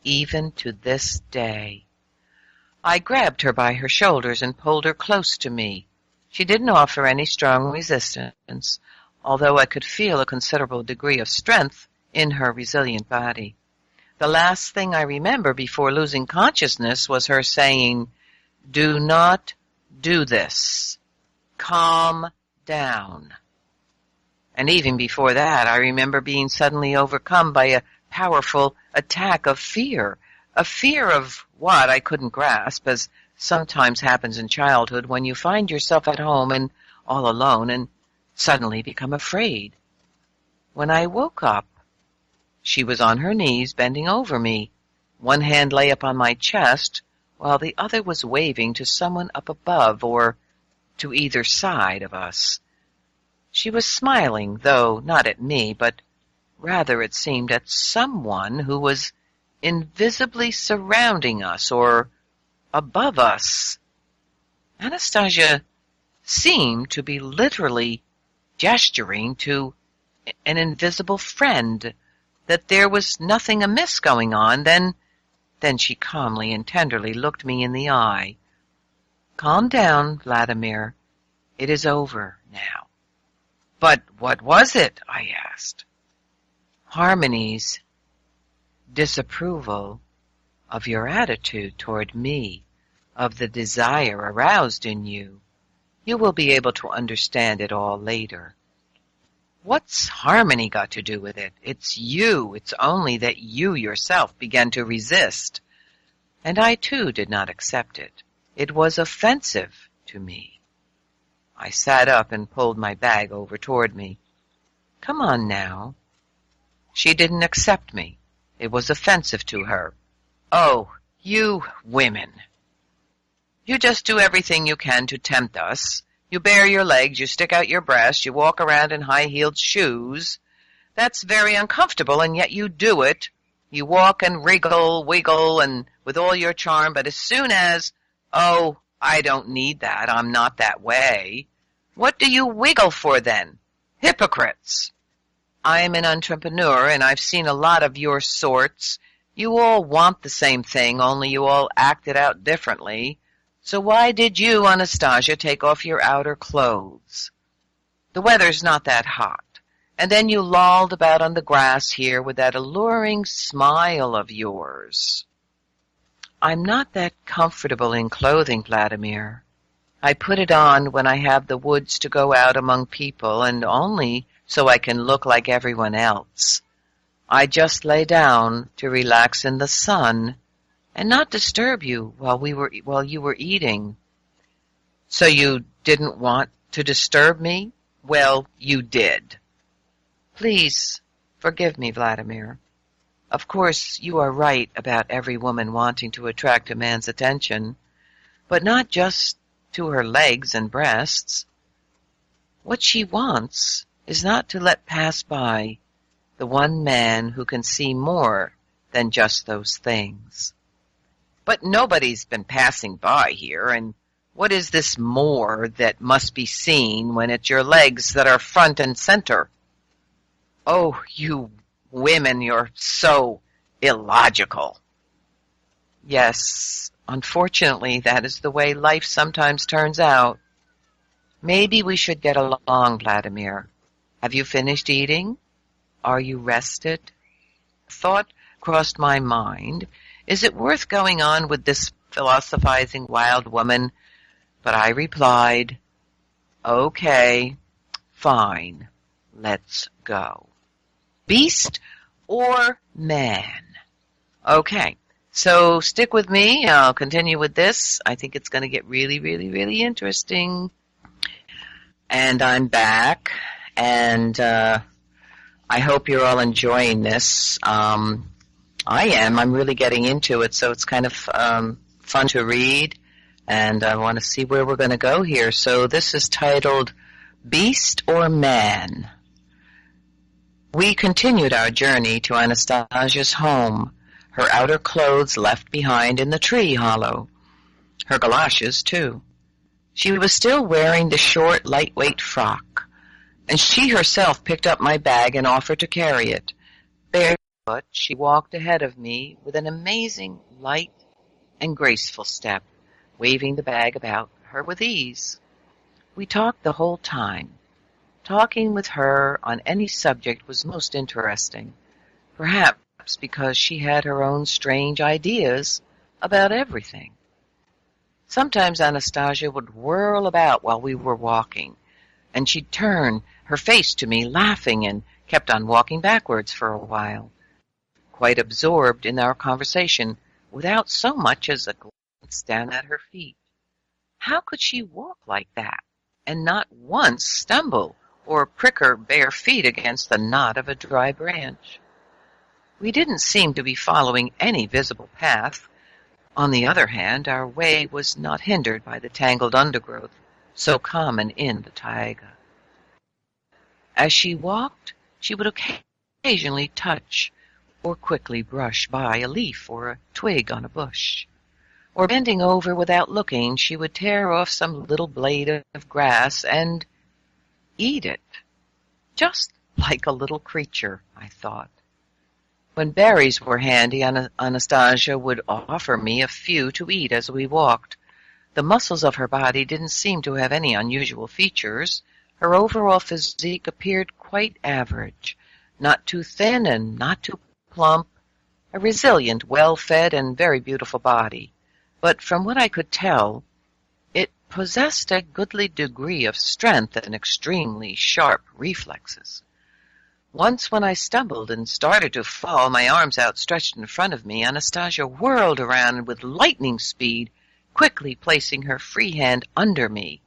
even to this day. I grabbed her by her shoulders and pulled her close to me. She didn't offer any strong resistance, although I could feel a considerable degree of strength in her resilient body. The last thing I remember before losing consciousness was her saying, "Do not do this. Calm down." And even before that, I remember being suddenly overcome by a powerful attack of fear. A fear of what I couldn't grasp, as sometimes happens in childhood when you find yourself at home and all alone and suddenly become afraid. When I woke up, she was on her knees bending over me. One hand lay upon my chest, while the other was waving to someone up above or to either side of us. She was smiling, though not at me, but rather, it seemed, at someone who was invisibly surrounding us or above us. Anastasia seemed to be literally gesturing to an invisible friend that there was nothing amiss going on. Then she calmly and tenderly looked me in the eye. "Calm down, Vladimir. It is over now." "But what was it?" I asked. "Harmony's disapproval of your attitude toward me, of the desire aroused in you. You will be able to understand it all later." "What's harmony got to do with it? It's you. It's only that you yourself began to resist." And I, too, did not accept it. It was offensive to me. I sat up and pulled my bag over toward me. "Come on now." She didn't accept me. It was offensive to her. "Oh, you women. You just do everything you can to tempt us. You bare your legs, you stick out your breasts, you walk around in high-heeled shoes. That's very uncomfortable, and yet you do it. You walk and wiggle, and with all your charm, but as soon as, oh, I don't need that, I'm not that way. What do you wiggle for then? Hypocrites. I'm an entrepreneur, and I've seen a lot of your sorts. You all want the same thing, only you all act it out differently. So why did you, Anastasia, take off your outer clothes? The weather's not that hot. And then you lolled about on the grass here with that alluring smile of yours." "I'm not that comfortable in clothing, Vladimir. I put it on when I have the woods to go out among people, and only so I can look like everyone else. I just lay down to relax in the sun and not disturb you while you were eating." "So you didn't want to disturb me? Well, you did." "Please forgive me, Vladimir. Of course, you are right about every woman wanting to attract a man's attention, but not just to her legs and breasts. What she wants is not to let pass by the one man who can see more than just those things. But nobody's been passing by here, and what is this more that must be seen when it's your legs that are front and center? Oh, you women, you're so illogical. Yes, unfortunately, that is the way life sometimes turns out. Maybe we should get along, Vladimir. Have you finished eating? Are you rested? Thought crossed my mind. Is it worth going on with this philosophizing wild woman? But I replied, okay, fine, let's go. Beast or man? Okay, so stick with me. I'll continue with this. I think it's going to get really, really, really interesting. And I'm back, and I hope you're all enjoying this. I am. I'm really getting into it, so it's kind of fun to read, and I want to see where we're going to go here. So this is titled Beast or Man? We continued our journey to Anastasia's home, her outer clothes left behind in the tree hollow. Her galoshes, too. She was still wearing the short, lightweight frock, and she herself picked up my bag and offered to carry it. Barefoot, she walked ahead of me with an amazing, light and graceful step, waving the bag about her with ease. We talked the whole time. Talking with her on any subject was most interesting, perhaps because she had her own strange ideas about everything. Sometimes Anastasia would whirl about while we were walking, and she'd turn her face to me, laughing, and kept on walking backwards for a while, quite absorbed in our conversation, without so much as a glance down at her feet. How could she walk like that, and not once stumble or prick her bare feet against the knot of a dry branch? We didn't seem to be following any visible path. On the other hand, our way was not hindered by the tangled undergrowth so common in the taiga. As she walked, she would occasionally touch or quickly brush by a leaf or a twig on a bush. Or bending over without looking, she would tear off some little blade of grass and eat it, just like a little creature, I thought. When berries were handy, Anastasia would offer me a few to eat as we walked. The muscles of her body didn't seem to have any unusual features. Her overall physique appeared quite average, not too thin and not too plump, a resilient, well-fed, and very beautiful body. But from what I could tell, it possessed a goodly degree of strength and extremely sharp reflexes. Once when I stumbled and started to fall, my arms outstretched in front of me, Anastasia whirled around with lightning speed, quickly placing her free hand under me,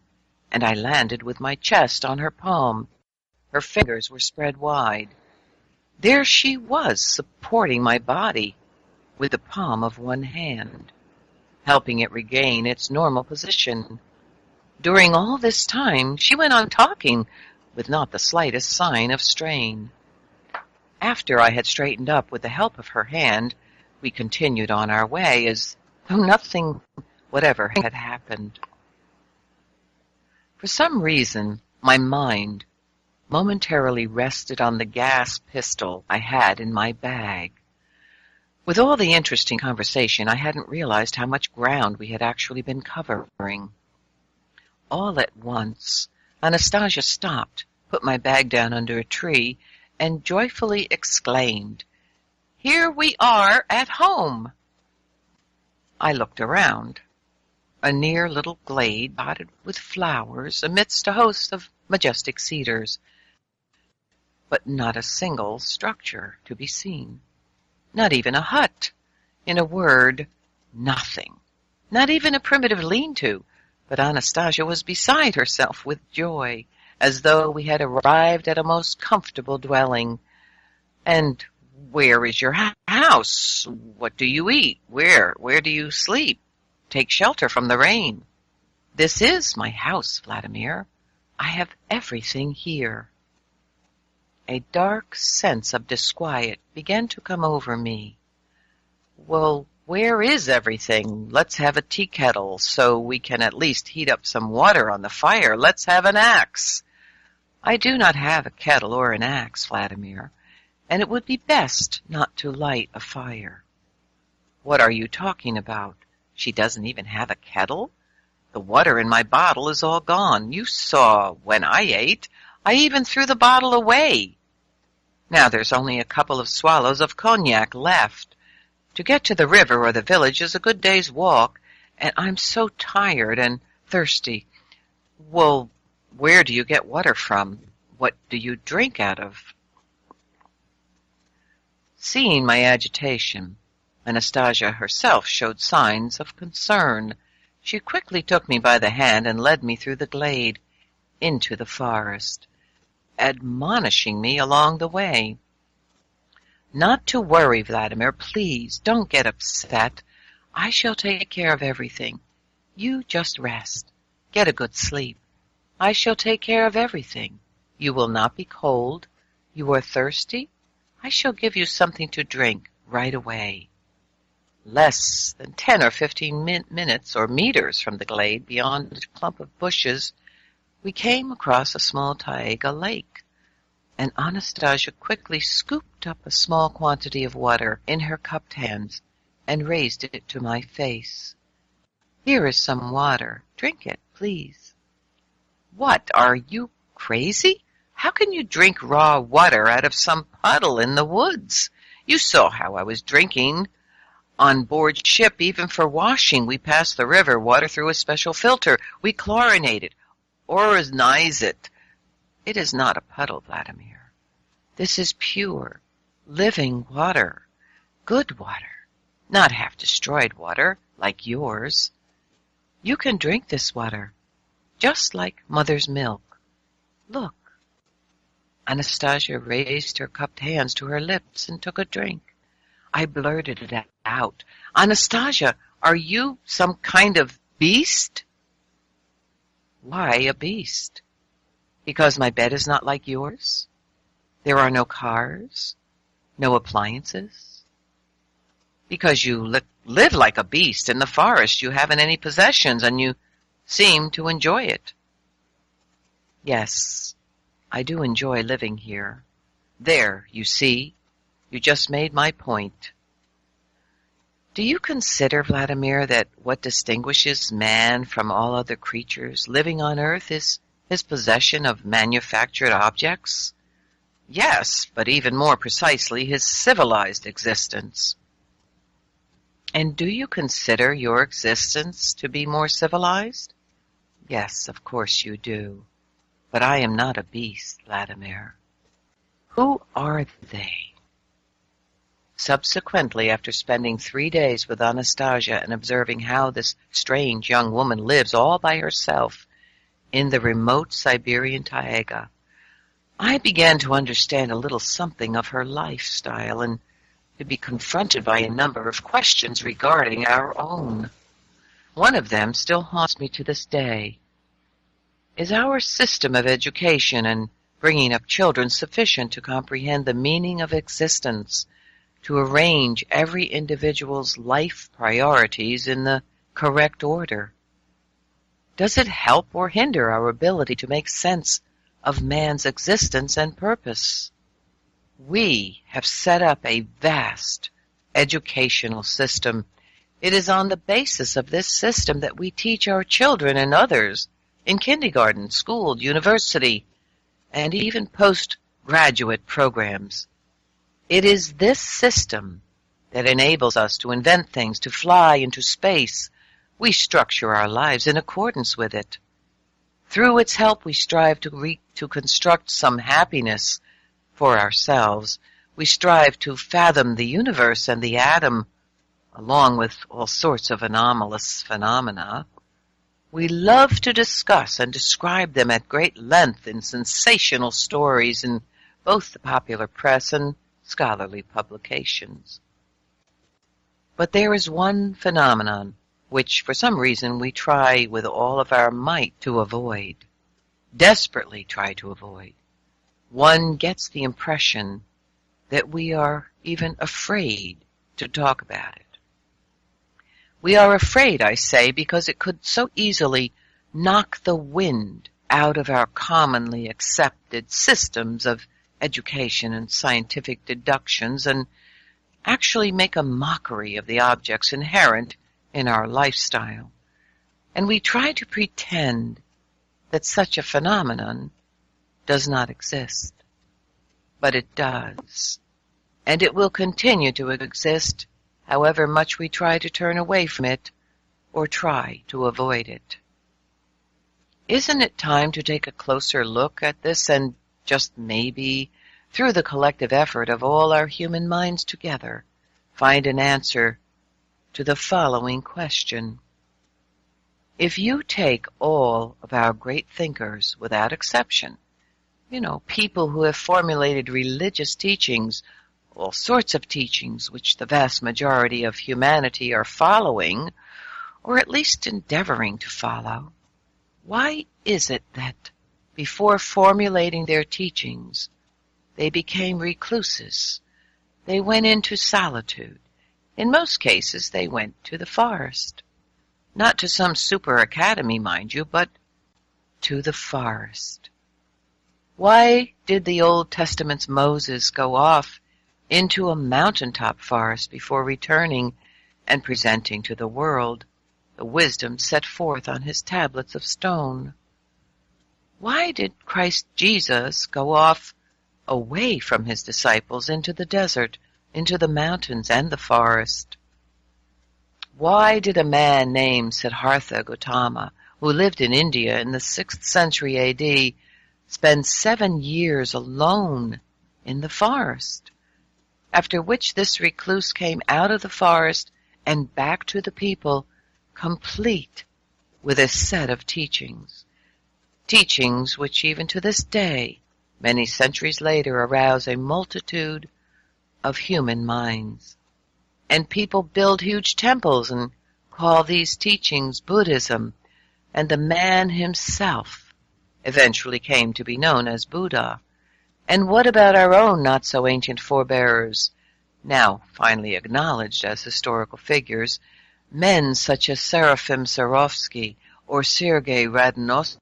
and I landed with my chest on her palm. Her fingers were spread wide. There she was, supporting my body with the palm of one hand, helping it regain its normal position. During all this time, she went on talking with not the slightest sign of strain. After I had straightened up with the help of her hand, we continued on our way as though nothing whatever had happened. For some reason, my mind momentarily rested on the gas pistol I had in my bag. With all the interesting conversation, I hadn't realized how much ground we had actually been covering. All at once, Anastasia stopped, put my bag down under a tree, and joyfully exclaimed, "Here we are at home!" I looked around. A near little glade dotted with flowers amidst a host of majestic cedars, but not a single structure to be seen. Not even a hut. In a word, nothing. Not even a primitive lean-to, but Anastasia was beside herself with joy, as though we had arrived at a most comfortable dwelling. "And where is your house? What do you eat? Where do you sleep? Take shelter from the rain." "This is my house, Vladimir. I have everything here." A dark sense of disquiet began to come over me. Well, where is everything? Let's have a tea kettle so we can at least heat up some water on the fire. Let's have an axe. I do not have a kettle or an axe, Vladimir, and it would be best not to light a fire. What are you talking about? She doesn't even have a kettle? The water in my bottle is all gone. You saw when I ate. I even threw the bottle away. Now there's only a couple of swallows of cognac left. To get to the river or the village is a good day's walk, and I'm so tired and thirsty. Well, where do you get water from? What do you drink out of? Seeing my agitation, Anastasia herself showed signs of concern. She quickly took me by the hand and led me through the glade into the forest, admonishing me along the way. Not to worry, Vladimir, please, don't get upset. I shall take care of everything. You just rest. Get a good sleep. I shall take care of everything. You will not be cold. You are thirsty? I shall give you something to drink right away. Less than 10 or 15 minutes or meters from the glade, beyond a clump of bushes, we came across a small taiga lake, and Anastasia quickly scooped up a small quantity of water in her cupped hands and raised it to my face. Here is some water. Drink it, please. What, are you crazy? How can you drink raw water out of some puddle in the woods? You saw how I was drinking. On board ship, even for washing, we pass the river water through a special filter. We chlorinate it, ozonize it. It is not a puddle, Vladimir. This is pure, living water, good water, not half-destroyed water like yours. You can drink this water, just like mother's milk. Look. Anastasia raised her cupped hands to her lips and took a drink. I blurted it out. Anastasia, are you some kind of beast? Why a beast? Because my bed is not like yours? There are no cars? No appliances? Because you live like a beast in the forest. You haven't any possessions, and you seem to enjoy it. Yes, I do enjoy living here. There, you see, you just made my point. Do you consider, Vladimir, that what distinguishes man from all other creatures living on earth is his possession of manufactured objects? Yes, but even more precisely, his civilized existence. And do you consider your existence to be more civilized? Yes, of course you do. But I am not a beast, Vladimir. Who are they? Subsequently, after spending 3 days with Anastasia and observing how this strange young woman lives all by herself in the remote Siberian taiga, I began to understand a little something of her lifestyle and to be confronted by a number of questions regarding our own. One of them still haunts me to this day. Is our system of education and bringing up children sufficient to comprehend the meaning of existence, to arrange every individual's life priorities in the correct order? Does it help or hinder our ability to make sense of man's existence and purpose? We have set up a vast educational system. It is on the basis of this system that we teach our children and others in kindergarten, school, university, and even postgraduate programs. It is this system that enables us to invent things, to fly into space. We structure our lives in accordance with it. Through its help, we strive to construct some happiness for ourselves. We strive to fathom the universe and the atom, along with all sorts of anomalous phenomena. We love to discuss and describe them at great length in sensational stories in both the popular press and scholarly publications. But there is one phenomenon which, for some reason, we try with all of our might to avoid, desperately try to avoid. one gets the impression that we are even afraid to talk about it. We are afraid, I say, because it could so easily knock the wind out of our commonly accepted systems of education and scientific deductions and actually make a mockery of the objects inherent in our lifestyle. And we try to pretend that such a phenomenon does not exist. But it does. And it will continue to exist however much we try to turn away from it or try to avoid it. Isn't it time to take a closer look at this and just maybe, through the collective effort of all our human minds together, find an answer to the following question? If you take all of our great thinkers without exception, people who have formulated religious teachings, all sorts of teachings which the vast majority of humanity are following, or at least endeavoring to follow, why is it that before formulating their teachings, they became recluses? They went into solitude. In most cases, they went to the forest. Not to some super academy, mind you, but to the forest. Why did the Old Testament's Moses go off into a mountaintop forest before returning and presenting to the world the wisdom set forth on his tablets of stone? Why did Christ Jesus go off away from his disciples into the desert, into the mountains and the forest? Why did a man named Siddhartha Gautama, who lived in India in the 6th century A.D., spend 7 years alone in the forest? After which this recluse came out of the forest and back to the people, complete with a set of teachings. Teachings which even to this day, many centuries later, arouse a multitude of human minds. And people build huge temples and call these teachings Buddhism, and the man himself eventually came to be known as Buddha. And what about our own not-so-ancient forebearers, now finally acknowledged as historical figures, men such as Seraphim Sarovsky or Sergei Radonowski?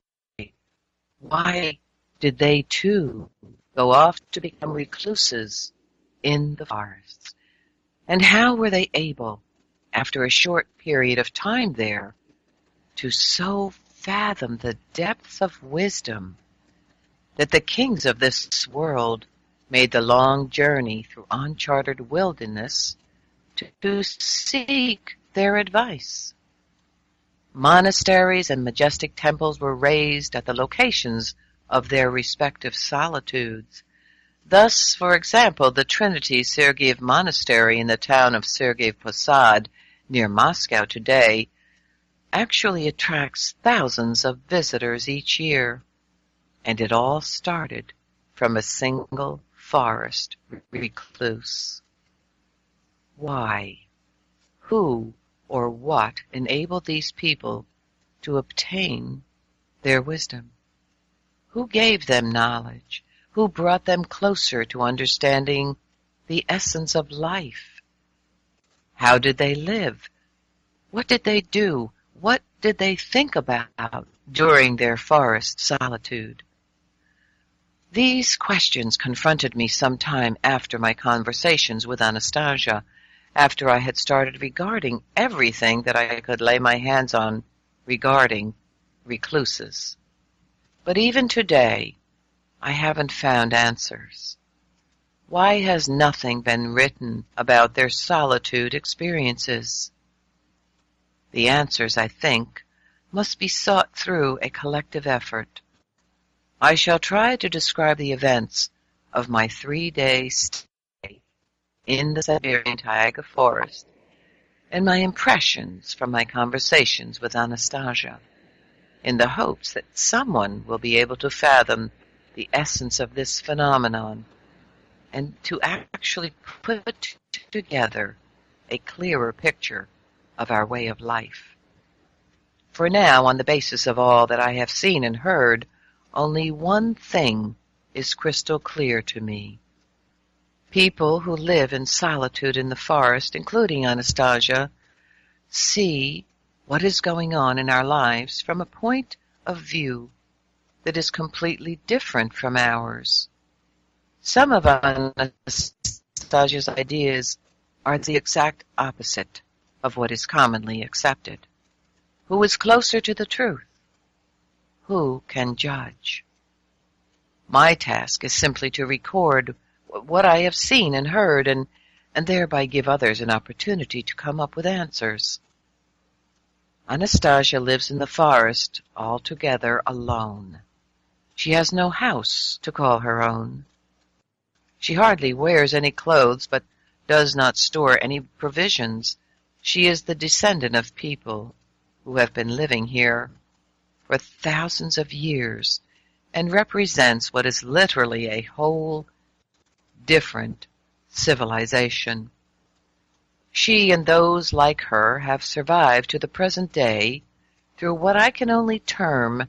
Why did they too go off to become recluses in the forests? And how were they able, after a short period of time there, to so fathom the depths of wisdom that the kings of this world made the long journey through uncharted wilderness to seek their advice? Monasteries and majestic temples were raised at the locations of their respective solitudes. Thus, for example, the Trinity Sergiev Monastery in the town of Sergiev Posad, near Moscow today, actually attracts thousands of visitors each year. And it all started from a single forest recluse. Why? Who or what enabled these people to obtain their wisdom? Who gave them knowledge? Who brought them closer to understanding the essence of life? How did they live? What did they do? What did they think about during their forest solitude? These questions confronted me some time after my conversations with Anastasia, after I had started regarding everything that I could lay my hands on regarding recluses. But even today, I haven't found answers. Why has nothing been written about their solitude experiences? The answers, I think, must be sought through a collective effort. I shall try to describe the events of my 3-day stay in the Siberian taiga forest and my impressions from my conversations with Anastasia, in the hopes that someone will be able to fathom the essence of this phenomenon and to actually put together a clearer picture of our way of life. For now, on the basis of all that I have seen and heard, only one thing is crystal clear to me. People who live in solitude in the forest, including Anastasia, see what is going on in our lives from a point of view that is completely different from ours. Some of Anastasia's ideas are the exact opposite of what is commonly accepted. Who is closer to the truth? Who can judge? My task is simply to record what I have seen and heard, and thereby give others an opportunity to come up with answers. Anastasia lives in the forest altogether alone. She has no house to call her own. She hardly wears any clothes, but does not store any provisions. She is the descendant of people who have been living here for thousands of years and represents what is literally a whole different civilization. She and those like her have survived to the present day through what I can only term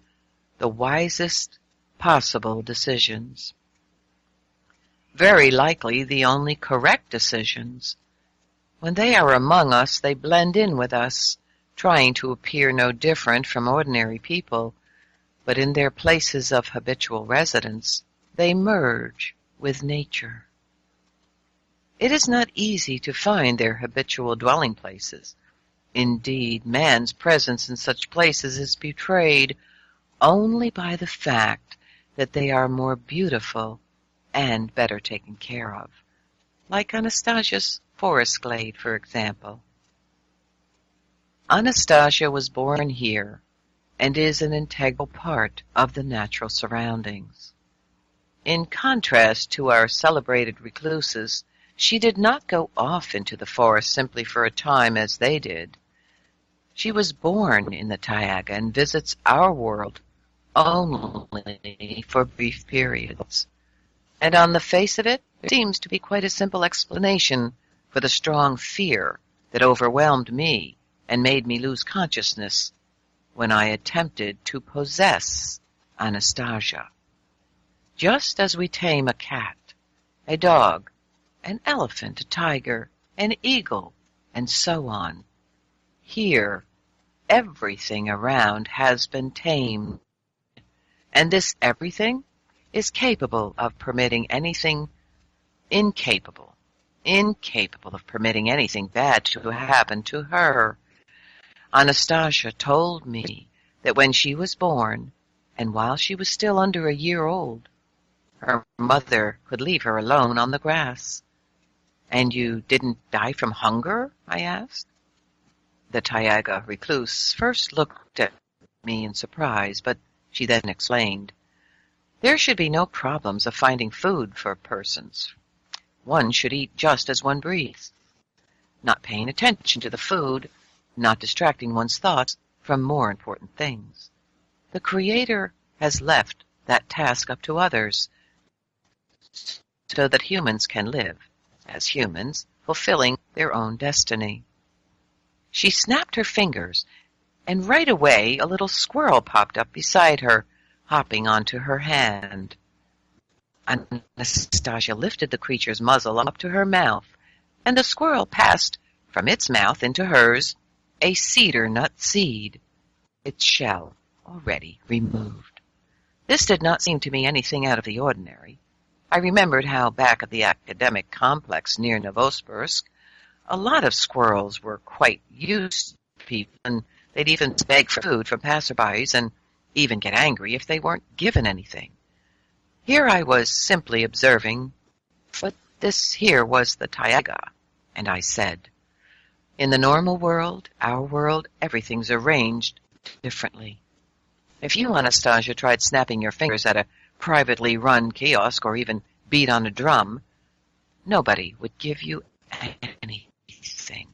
the wisest possible decisions. Very likely the only correct decisions. When they are among us, they blend in with us, trying to appear no different from ordinary people, but in their places of habitual residence, they merge with nature. It is not easy to find their habitual dwelling places. Indeed, man's presence in such places is betrayed only by the fact that they are more beautiful and better taken care of, like Anastasia's forest glade, for example. Anastasia was born here and is an integral part of the natural surroundings. In contrast to our celebrated recluses, she did not go off into the forest simply for a time as they did. She was born in the taiga and visits our world only for brief periods. And on the face of it, there seems to be quite a simple explanation for the strong fear that overwhelmed me and made me lose consciousness when I attempted to possess Anastasia. Just as we tame a cat, a dog, an elephant, a tiger, an eagle, and so on, here everything around has been tamed, and this everything is capable of permitting anything incapable of permitting anything bad to happen to her. Anastasia told me that when she was born, and while she was still under a year old, her mother could leave her alone on the grass. "And you didn't die from hunger?" I asked. The taiga recluse first looked at me in surprise, but she then explained, "There should be no problems of finding food for persons. One should eat just as one breathes, not paying attention to the food, not distracting one's thoughts from more important things. The Creator has left that task up to others, so that humans can live as humans, fulfilling their own destiny." She snapped her fingers, and right away a little squirrel popped up beside her, hopping onto her hand. Anastasia lifted the creature's muzzle up to her mouth, and the squirrel passed from its mouth into hers a cedar nut seed, its shell already removed. This did not seem to me anything out of the ordinary. I remembered how back at the academic complex near Novosibirsk, a lot of squirrels were quite used to people, and they'd even beg for food from passerbys and even get angry if they weren't given anything. Here I was simply observing, but this here was the taiga, and I said, "In the normal world, our world, everything's arranged differently. If you, Anastasia, tried snapping your fingers at a privately run kiosk or even beat on a drum, nobody would give you anything.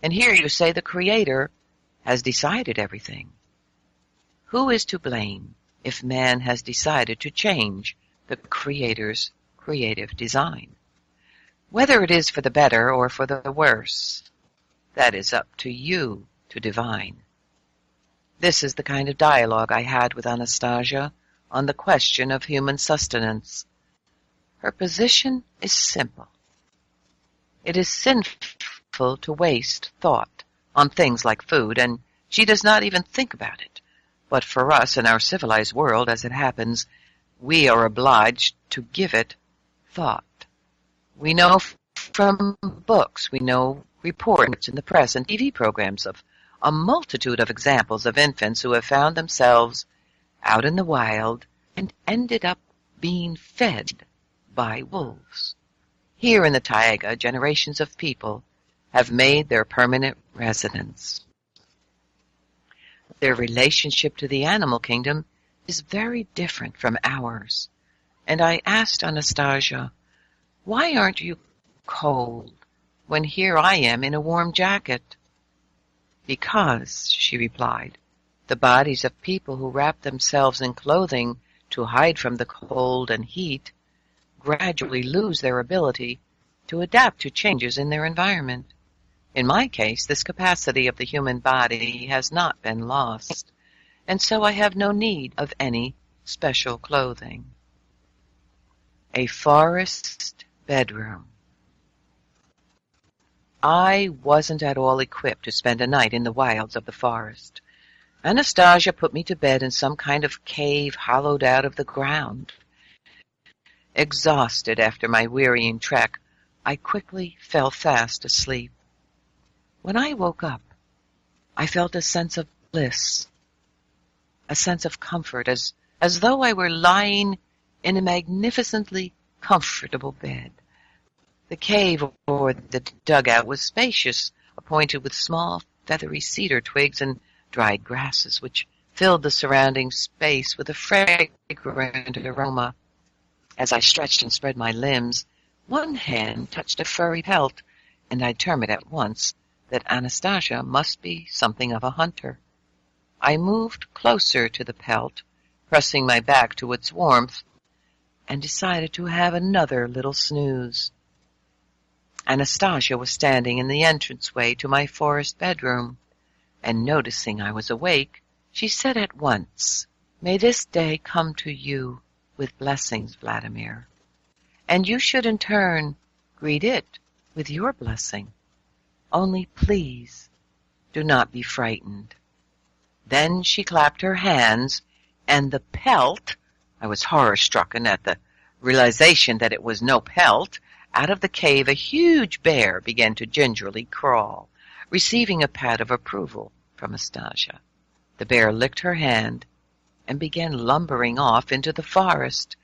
And here you say the Creator has decided everything. Who is to blame if man has decided to change the Creator's creative design? Whether it is for the better or for the worse, that is up to you to divine." This is the kind of dialogue I had with Anastasia on the question of human sustenance. Her position is simple. It is sinful to waste thought on things like food, and she does not even think about it. But for us in our civilized world, as it happens, we are obliged to give it thought. We know from books, we know reports in the press and TV programs of a multitude of examples of infants who have found themselves out in the wild and ended up being fed by wolves. Here in the taiga, generations of people have made their permanent residence. Their relationship to the animal kingdom is very different from ours. And I asked Anastasia, "Why aren't you cold when here I am in a warm jacket?" "Because," she replied, "the bodies of people who wrap themselves in clothing to hide from the cold and heat gradually lose their ability to adapt to changes in their environment. In my case, this capacity of the human body has not been lost, and so I have no need of any special clothing." A forest bedroom. I wasn't at all equipped to spend a night in the wilds of the forest. Anastasia put me to bed in some kind of cave hollowed out of the ground. Exhausted after my wearying trek, I quickly fell fast asleep. When I woke up, I felt a sense of bliss, a sense of comfort, as though I were lying in a magnificently comfortable bed. The cave or the dugout was spacious, appointed with small feathery cedar twigs and dried grasses, which filled the surrounding space with a fragrant aroma. As I stretched and spread my limbs, one hand touched a furry pelt, and I determined at once that Anastasia must be something of a hunter. I moved closer to the pelt, pressing my back to its warmth, and decided to have another little snooze. Anastasia was standing in the entranceway to my forest bedroom, and noticing I was awake, she said at once, "May this day come to you with blessings, Vladimir, and you should in turn greet it with your blessing. Only please do not be frightened." Then she clapped her hands, and the pelt, I was horror-stricken at the realization that it was no pelt, out of the cave a huge bear began to gingerly crawl, receiving a pat of approval from Anastasia. The bear licked her hand and began lumbering off into the forest.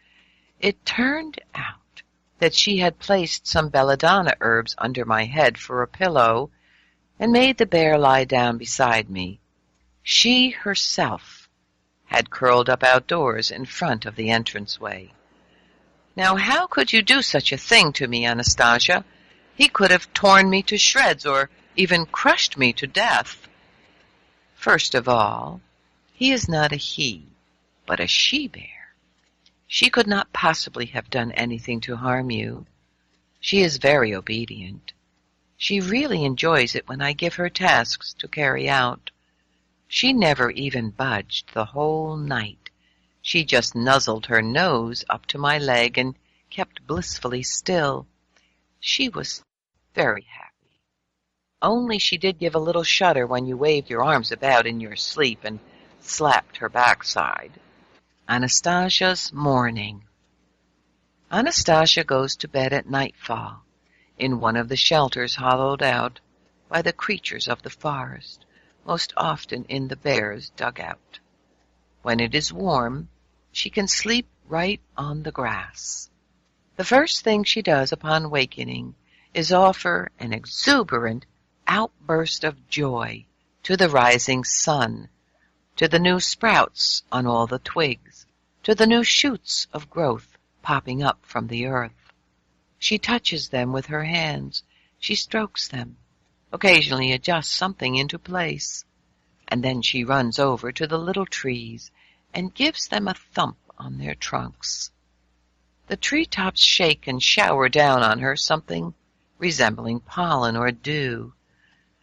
It turned out that she had placed some belladonna herbs under my head for a pillow and made the bear lie down beside me. She herself had curled up outdoors in front of the entranceway. "Now, how could you do such a thing to me, Anastasia? He could have torn me to shreds or even crushed me to death." "First of all, he is not a he, but a she-bear. She could not possibly have done anything to harm you. She is very obedient. She really enjoys it when I give her tasks to carry out. She never even budged the whole night. She just nuzzled her nose up to my leg and kept blissfully still. She was very happy. Only she did give a little shudder when you waved your arms about in your sleep and slapped her backside." Anastasia's morning. Anastasia goes to bed at nightfall in one of the shelters hollowed out by the creatures of the forest, most often in the bear's dugout. When it is warm, she can sleep right on the grass. The first thing she does upon awakening is offer an exuberant outburst of joy to the rising sun, to the new sprouts on all the twigs, to the new shoots of growth popping up from the earth. She touches them with her hands, she strokes them, occasionally adjusts something into place, and then she runs over to the little trees and gives them a thump on their trunks. The treetops shake and shower down on her something resembling pollen or dew.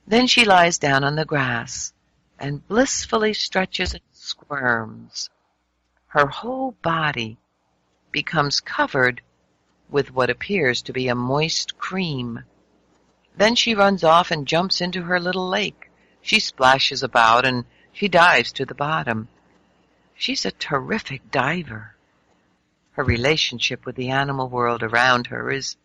Then she lies down on the grass and blissfully stretches and squirms. Her whole body becomes covered with what appears to be a moist cream. Then she runs off and jumps into her little lake. She splashes about and she dives to the bottom. She's a terrific diver. Her relationship with the animal world around her is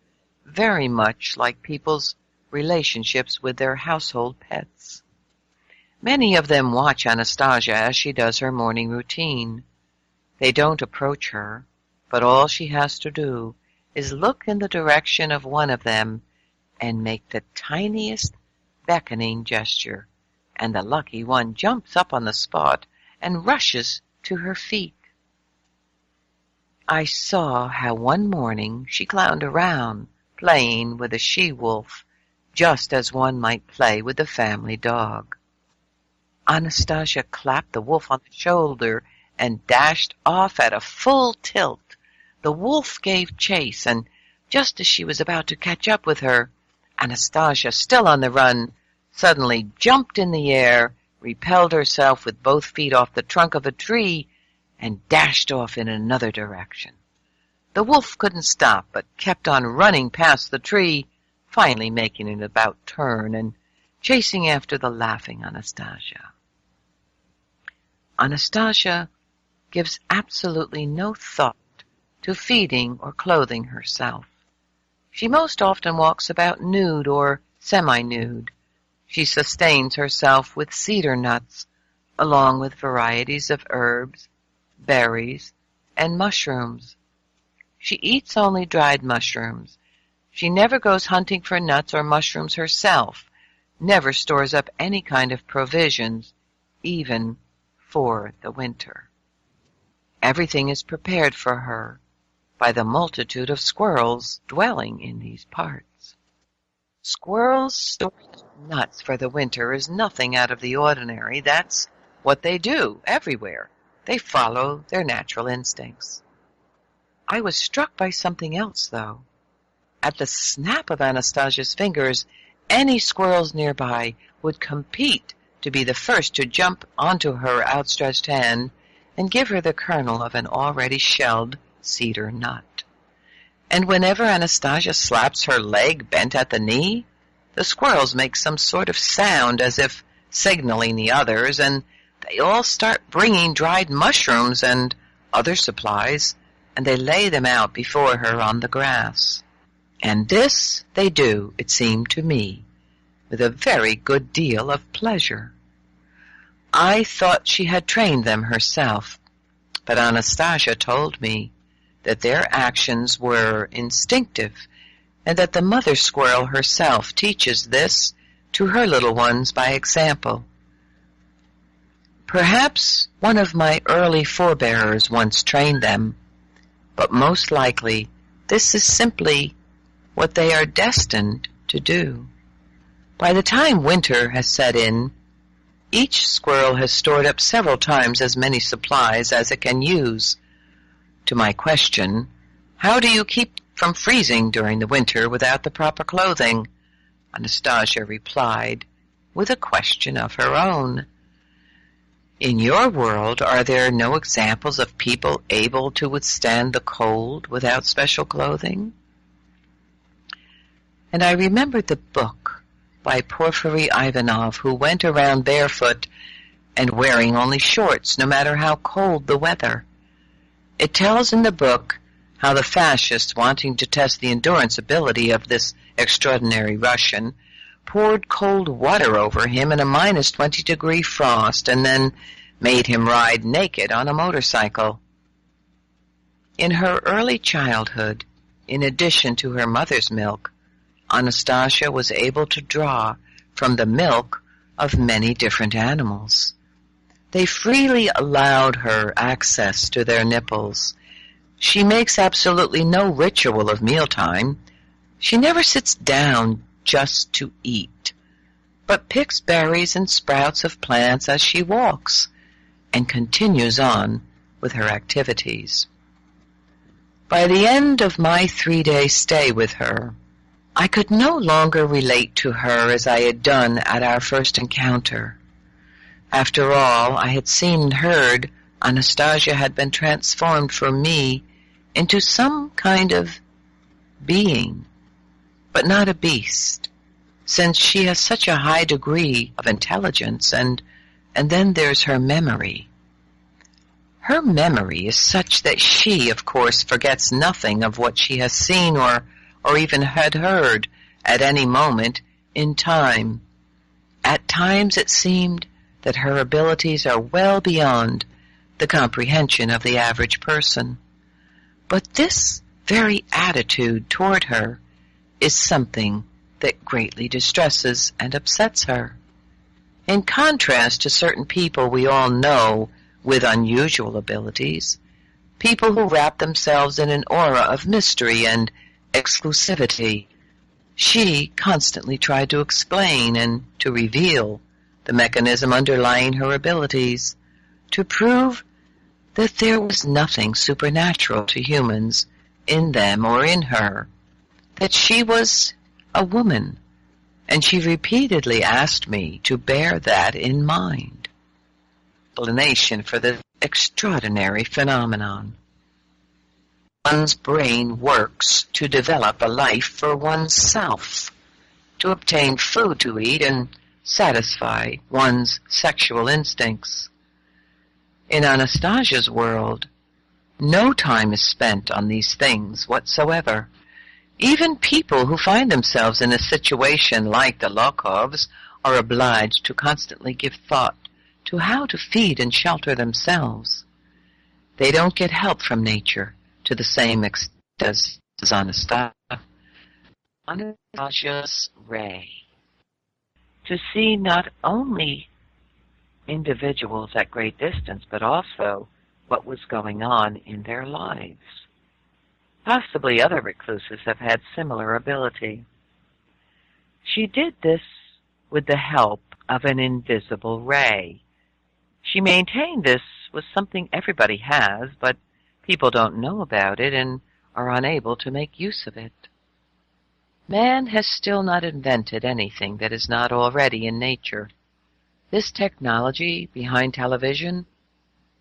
very much like people's relationships with their household pets. Many of them watch Anastasia as she does her morning routine. They don't approach her, but all she has to do is look in the direction of one of them and make the tiniest beckoning gesture, and the lucky one jumps up on the spot and rushes to her feet. I saw how one morning she clowned around, playing with a she-wolf, just as one might play with the family dog. Anastasia clapped the wolf on the shoulder and dashed off at a full tilt. The wolf gave chase, and just as she was about to catch up with her, Anastasia, still on the run, suddenly jumped in the air, repelled herself with both feet off the trunk of a tree, and dashed off in another direction. The wolf couldn't stop, but kept on running past the tree, finally making an about turn and chasing after the laughing Anastasia. Anastasia gives absolutely no thought to feeding or clothing herself. She most often walks about nude or semi-nude. She sustains herself with cedar nuts, along with varieties of herbs, berries, and mushrooms. She eats only dried mushrooms. She never goes hunting for nuts or mushrooms herself, never stores up any kind of provisions, even for the winter. Everything is prepared for her by the multitude of squirrels dwelling in these parts. Squirrels storing nuts for the winter is nothing out of the ordinary. That's what they do everywhere. They follow their natural instincts. I was struck by something else, though. At the snap of Anastasia's fingers, any squirrels nearby would compete to be the first to jump onto her outstretched hand and give her the kernel of an already shelled cedar nut. And whenever Anastasia slaps her leg bent at the knee, the squirrels make some sort of sound as if signaling the others, and they all start bringing dried mushrooms and other supplies, and they lay them out before her on the grass. And this they do, it seemed to me, with a very good deal of pleasure. I thought she had trained them herself, but Anastasia told me that their actions were instinctive, and that the mother squirrel herself teaches this to her little ones by example. Perhaps one of my early forebears once trained them, but most likely this is simply what they are destined to do. By the time winter has set in, each squirrel has stored up several times as many supplies as it can use. To my question, how do you keep from freezing during the winter without the proper clothing? Anastasia replied with a question of her own. In your world, are there no examples of people able to withstand the cold without special clothing? And I remembered the book by Porfiry Ivanov, who went around barefoot and wearing only shorts no matter how cold the weather. It tells in the book how the fascists, wanting to test the endurance ability of this extraordinary Russian, poured cold water over him in a minus 20-degree frost and then made him ride naked on a motorcycle. In her early childhood, in addition to her mother's milk, Anastasia was able to draw from the milk of many different animals. They freely allowed her access to their nipples. She makes absolutely no ritual of mealtime. She never sits down just to eat, but picks berries and sprouts of plants as she walks, and continues on with her activities. By the end of my 3-day stay with her, I could no longer relate to her as I had done at our first encounter. After all, I had seen and heard Anastasia had been transformed from me into some kind of being, but not a beast, since she has such a high degree of intelligence, and then there's her memory. Her memory is such that she, of course, forgets nothing of what she has seen or even had heard at any moment in time. At times it seemed that her abilities are well beyond the comprehension of the average person. But this very attitude toward her is something that greatly distresses and upsets her. In contrast to certain people we all know with unusual abilities, people who wrap themselves in an aura of mystery and exclusivity, she constantly tried to explain and to reveal the mechanism underlying her abilities, to prove that there was nothing supernatural to humans in them or in her, that she was a woman, and she repeatedly asked me to bear that in mind. Explanation for this extraordinary phenomenon. One's brain works to develop a life for oneself, to obtain food to eat and satisfy one's sexual instincts. In Anastasia's world, no time is spent on these things whatsoever. Even people who find themselves in a situation like the Lokovs are obliged to constantly give thought to how to feed and shelter themselves. They don't get help from nature to the same extent as Anastasia. Anastasia's ray. To see not only individuals at great distance, but also what was going on in their lives. Possibly other recluses have had similar ability. She did this with the help of an invisible ray. She maintained this was something everybody has, but people don't know about it and are unable to make use of it. Man has still not invented anything that is not already in nature. This technology behind television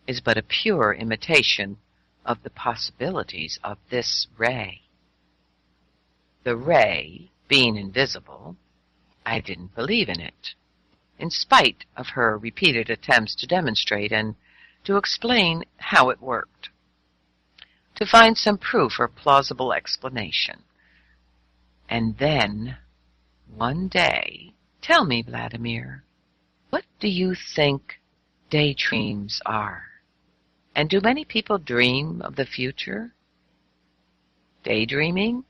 is but a pure imitation of the possibilities of this ray. The ray, being invisible, I didn't believe in it, in spite of her repeated attempts to demonstrate and to explain how it worked, to find some proof or plausible explanation. And then, one day, tell me, Vladimir, what do you think daydreams are? And do many people dream of the future? Daydreaming?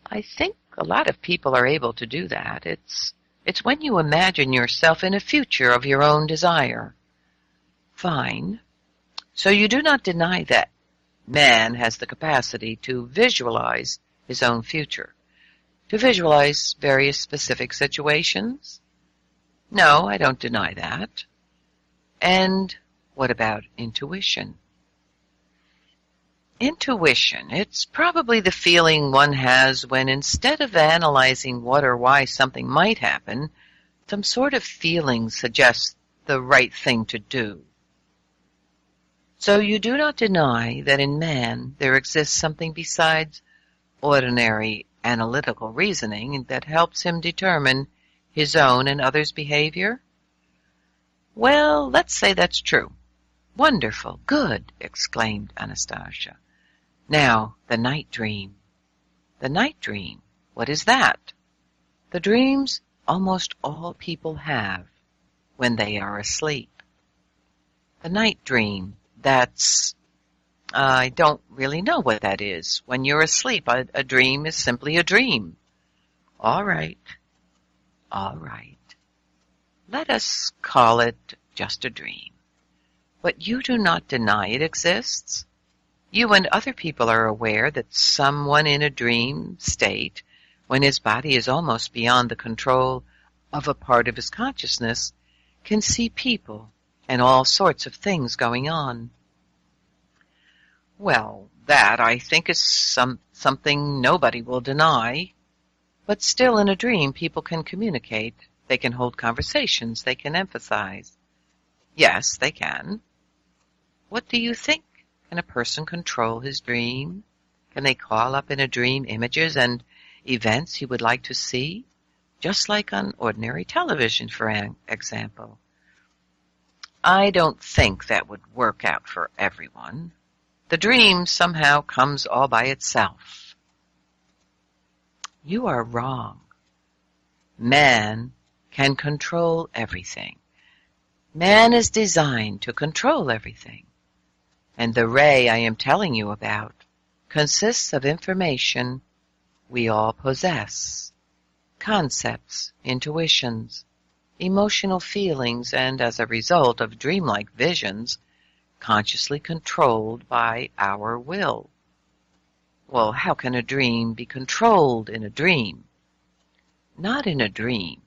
I think a lot of people are able to do that. It's when you imagine yourself in a future of your own desire. Fine. So you do not deny that man has the capacity to visualize his own future, to visualize various specific situations? No, I don't deny that. And what about intuition? Intuition, it's probably the feeling one has when instead of analyzing what or why something might happen, some sort of feeling suggests the right thing to do. So you do not deny that in man there exists something besides ordinary analytical reasoning that helps him determine his own and others' behavior? Well, let's say that's true. Wonderful, good, exclaimed Anastasia. Now, the night dream. The night dream, what is that? The dreams almost all people have when they are asleep. The night dream, that's... I don't really know what that is. When you're asleep, a dream is simply a dream. All right. Let us call it just a dream. But you do not deny it exists. You and other people are aware that someone in a dream state, when his body is almost beyond the control of a part of his consciousness, can see people and all sorts of things going on. Well, that, I think, is something nobody will deny. But still, in a dream, people can communicate. They can hold conversations. They can emphasize. Yes, they can. What do you think? Can a person control his dream? Can they call up in a dream images and events you would like to see, just like on ordinary television, for example? I don't think that would work out for everyone. The dream somehow comes all by itself. You are wrong. Man can control everything. Man is designed to control everything. And the ray I am telling you about consists of information we all possess, concepts, intuitions, emotional feelings, and as a result of dreamlike visions, consciously controlled by our will. Well, how can a dream be controlled in a dream? Not in a dream,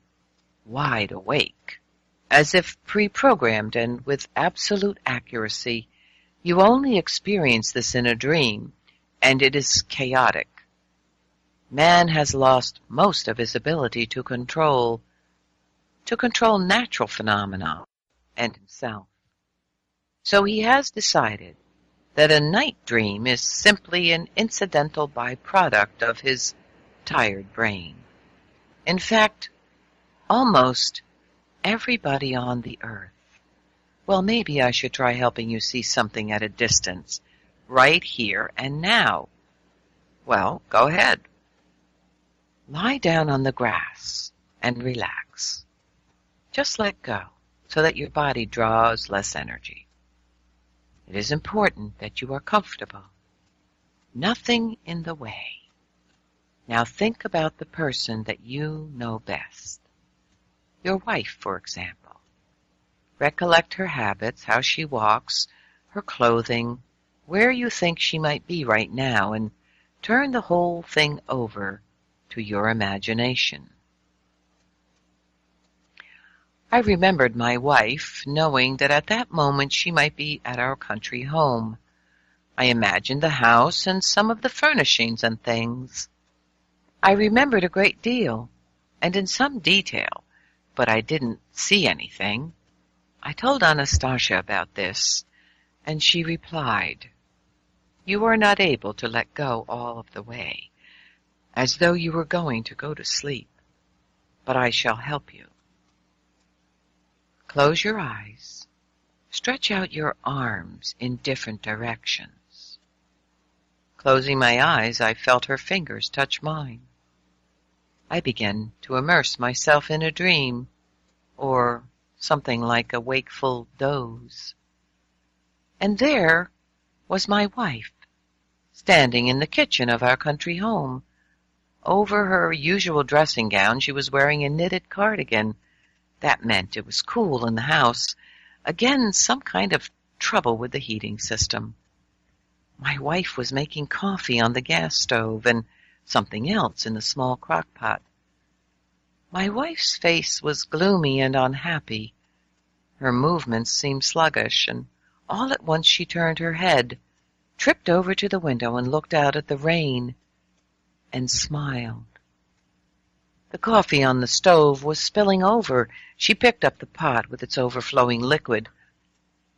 wide awake, as if pre-programmed and with absolute accuracy. You only experience this in a dream, and it is chaotic. Man has lost most of his ability to control natural phenomena and himself. So he has decided that a night dream is simply an incidental byproduct of his tired brain. In fact, almost everybody on the earth. Well, maybe I should try helping you see something at a distance, right here and now. Well, go ahead. Lie down on the grass and relax. Just let go so that your body draws less energy. It is important that you are comfortable. Nothing in the way. Now think about the person that you know best. Your wife, for example. Recollect her habits, how she walks, her clothing, where you think she might be right now, and turn the whole thing over to your imagination. I remembered my wife, knowing that at that moment she might be at our country home. I imagined the house and some of the furnishings and things. I remembered a great deal, and in some detail, but I didn't see anything. I told Anastasia about this, and she replied, "You are not able to let go all of the way, as though you were going to go to sleep, but I shall help you. Close your eyes. Stretch out your arms in different directions." Closing my eyes, I felt her fingers touch mine. I began to immerse myself in a dream, or something like a wakeful doze. And there was my wife, standing in the kitchen of our country home. Over her usual dressing gown, she was wearing a knitted cardigan. That meant it was cool in the house. Again, some kind of trouble with the heating system. My wife was making coffee on the gas stove and something else in the small crock pot. My wife's face was gloomy and unhappy. Her movements seemed sluggish, and all at once she turned her head, tripped over to the window and looked out at the rain, and smiled. The coffee on the stove was spilling over. She picked up the pot with its overflowing liquid,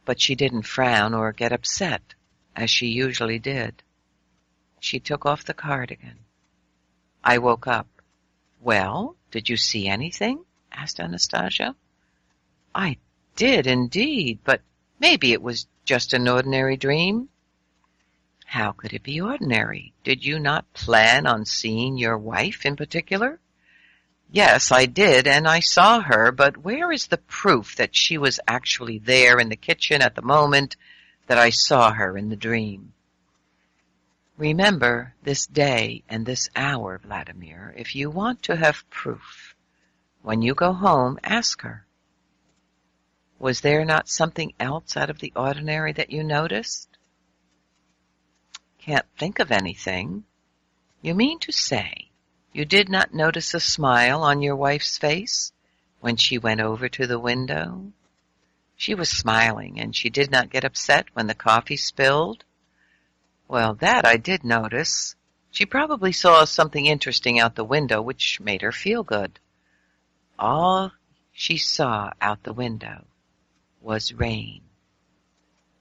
but she didn't frown or get upset, as she usually did. She took off the cardigan. I woke up. "Well, did you see anything?" asked Anastasia. "I did indeed, but maybe it was just an ordinary dream." "How could it be ordinary? Did you not plan on seeing your wife in particular?" "Yes, I did, and I saw her, but where is the proof that she was actually there in the kitchen at the moment that I saw her in the dream?" "Remember this day and this hour, Vladimir, if you want to have proof. When you go home, ask her. Was there not something else out of the ordinary that you noticed?" "Can't think of anything." "You mean to say you did not notice a smile on your wife's face when she went over to the window? She was smiling, and she did not get upset when the coffee spilled?" "Well, that I did notice. She probably saw something interesting out the window which made her feel good." All she saw out the window was rain.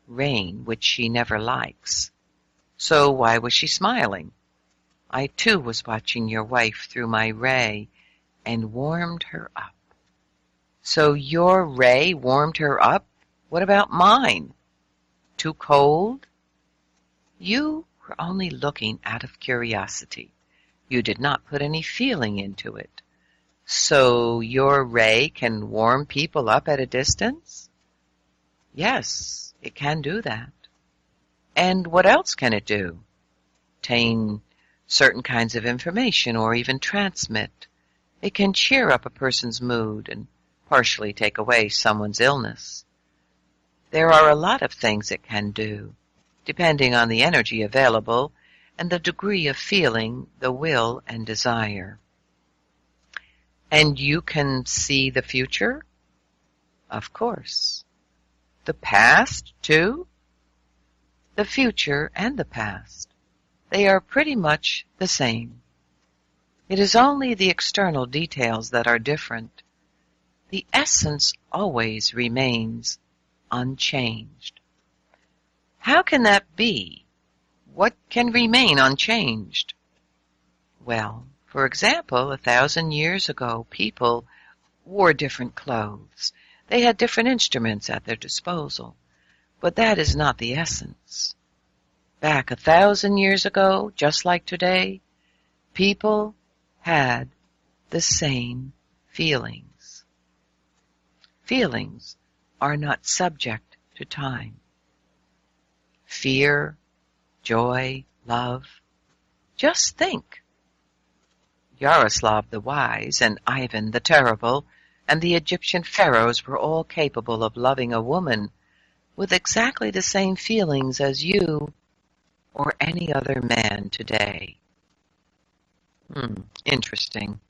Rain which she never likes. So why was she smiling? I too was watching your wife through my ray and warmed her up. So your ray warmed her up? What about mine? Too cold? You were only looking out of curiosity. You did not put any feeling into it. So your ray can warm people up at a distance? Yes, it can do that. And what else can it do? Obtain certain kinds of information or even transmit. It can cheer up a person's mood and partially take away someone's illness. There are a lot of things it can do, depending on the energy available and the degree of feeling, the will, and desire. And you can see the future? Of course. The past, too? The future and the past. They are pretty much the same. It is only the external details that are different. The essence always remains unchanged. How can that be? What can remain unchanged? Well, for example, 1,000 years ago, people wore different clothes. They had different instruments at their disposal. But that is not the essence. Back 1,000 years ago, just like today, people had the same feelings. Feelings are not subject to time. Fear, joy, love. Just think. Yaroslav the Wise and Ivan the Terrible and the Egyptian pharaohs were all capable of loving a woman with exactly the same feelings as you or any other man today. Interesting.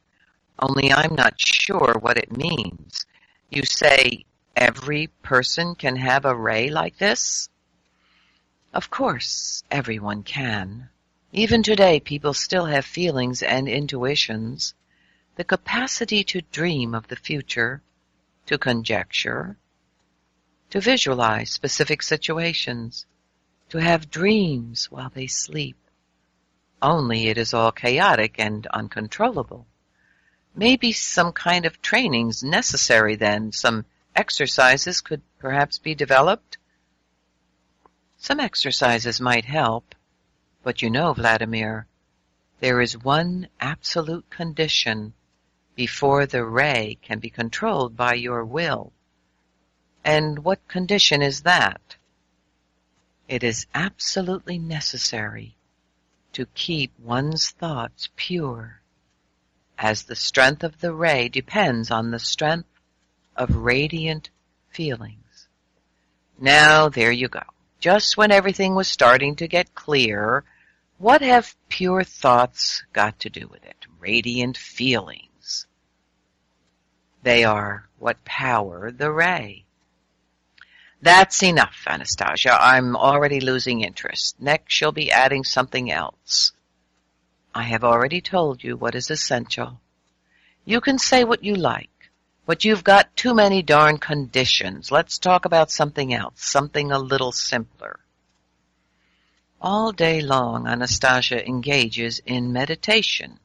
Only I'm not sure what it means. You say every person can have a ray like this? Of course, everyone can. Even today, people still have feelings and intuitions, the capacity to dream of the future, to conjecture, to visualize specific situations, to have dreams while they sleep. Only it is all chaotic and uncontrollable. Maybe some kind of training's necessary then. Some exercises could perhaps be developed. Some exercises might help. But you know, Vladimir, there is one absolute condition before the ray can be controlled by your will. And what condition is that? It is absolutely necessary to keep one's thoughts pure, as the strength of the ray depends on the strength of radiant feelings. Now, there you go. Just when everything was starting to get clear, what have pure thoughts got to do with it? Radiant feelings. They are what power the ray. That's enough, Anastasia. I'm already losing interest. Next, you'll be adding something else. I have already told you what is essential. You can say what you like, but you've got too many darn conditions. Let's talk about something else, something a little simpler. All day long, Anastasia engages in meditation,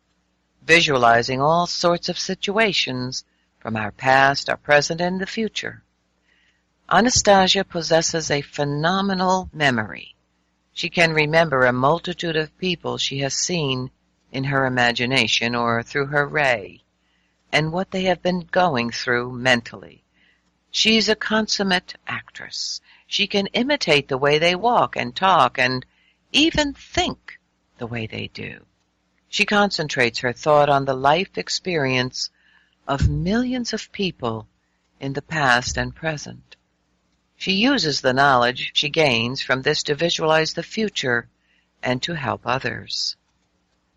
visualizing all sorts of situations from our past, our present, and the future. Anastasia possesses a phenomenal memory. She can remember a multitude of people she has seen in her imagination or through her ray, and what they have been going through mentally. She's a consummate actress. She can imitate the way they walk and talk and even think the way they do. She concentrates her thought on the life experience of millions of people in the past and present. She uses the knowledge she gains from this to visualize the future and to help others.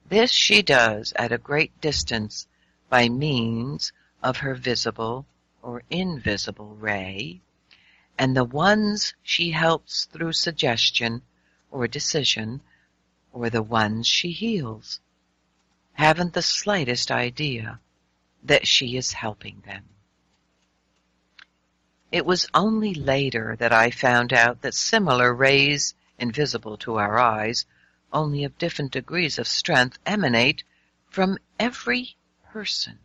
This she does at a great distance by means of her visible or invisible ray, and the ones she helps through suggestion or decision, or the ones she heals, haven't the slightest idea that she is helping them. It was only later that I found out that similar rays, invisible to our eyes, only of different degrees of strength, emanate from every person.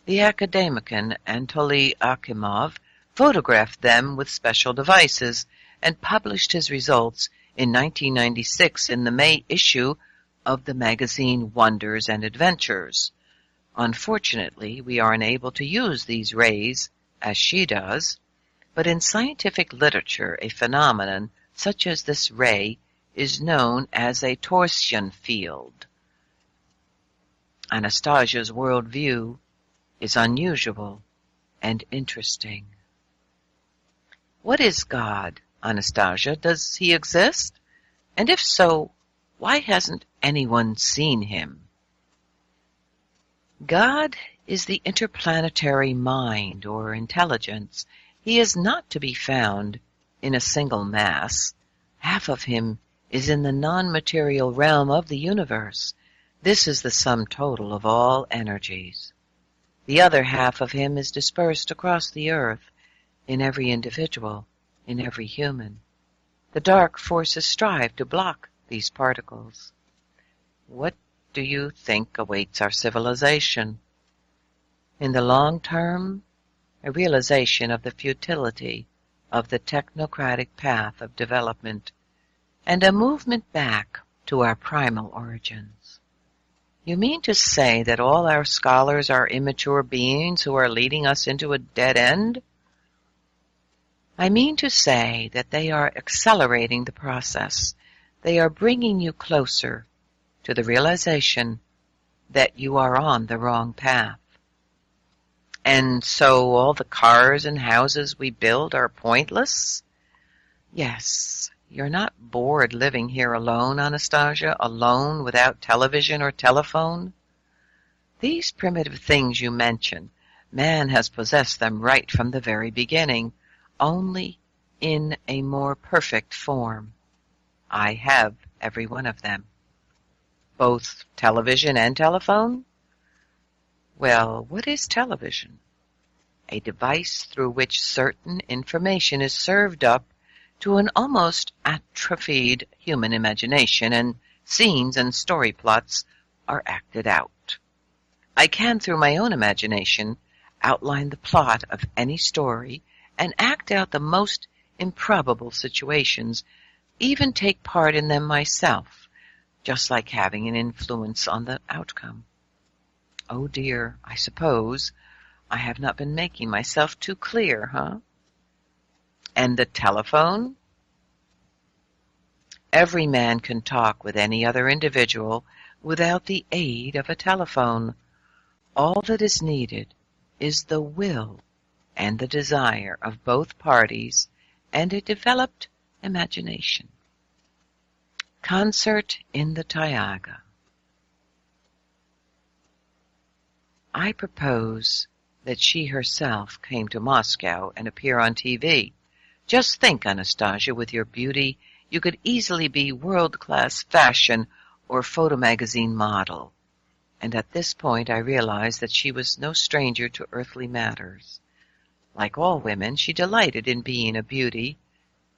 The academician Anatoly Akimov photographed them with special devices and published his results in 1996 in the May issue of the magazine Wonders and Adventures. Unfortunately, we are unable to use these rays as she does, but in scientific literature a phenomenon such as this ray is known as a torsion field. Anastasia's worldview is unusual and interesting. What is God, Anastasia? Does he exist? And if so, why hasn't anyone seen him? God is the interplanetary mind or intelligence. He is not to be found in a single mass. Half of him is in the non-material realm of the universe. This is the sum total of all energies. The other half of him is dispersed across the earth, in every individual, in every human. The dark forces strive to block these particles. What do you think awaits our civilization? In the long term, a realization of the futility of the technocratic path of development and a movement back to our primal origins. You mean to say that all our scholars are immature beings who are leading us into a dead end? I mean to say that they are accelerating the process. They are bringing you closer to the realization that you are on the wrong path. And so all the cars and houses we build are pointless? Yes, you're not bored living here alone, Anastasia, alone without television or telephone? These primitive things you mention, man has possessed them right from the very beginning, only in a more perfect form. I have every one of them. Both television and telephone? Well, what is television? A device through which certain information is served up to an almost atrophied human imagination, and scenes and story plots are acted out. I can, through my own imagination, outline the plot of any story and act out the most improbable situations, even take part in them myself, just like having an influence on the outcome. Oh dear, I suppose I have not been making myself too clear, huh? And the telephone? Every man can talk with any other individual without the aid of a telephone. All that is needed is the will and the desire of both parties and a developed imagination. Concert in the Taiga. I propose that she herself came to Moscow and appear on TV. Just think, Anastasia, with your beauty, you could easily be world-class fashion or photo magazine model. And at this point I realized that she was no stranger to earthly matters. Like all women, she delighted in being a beauty.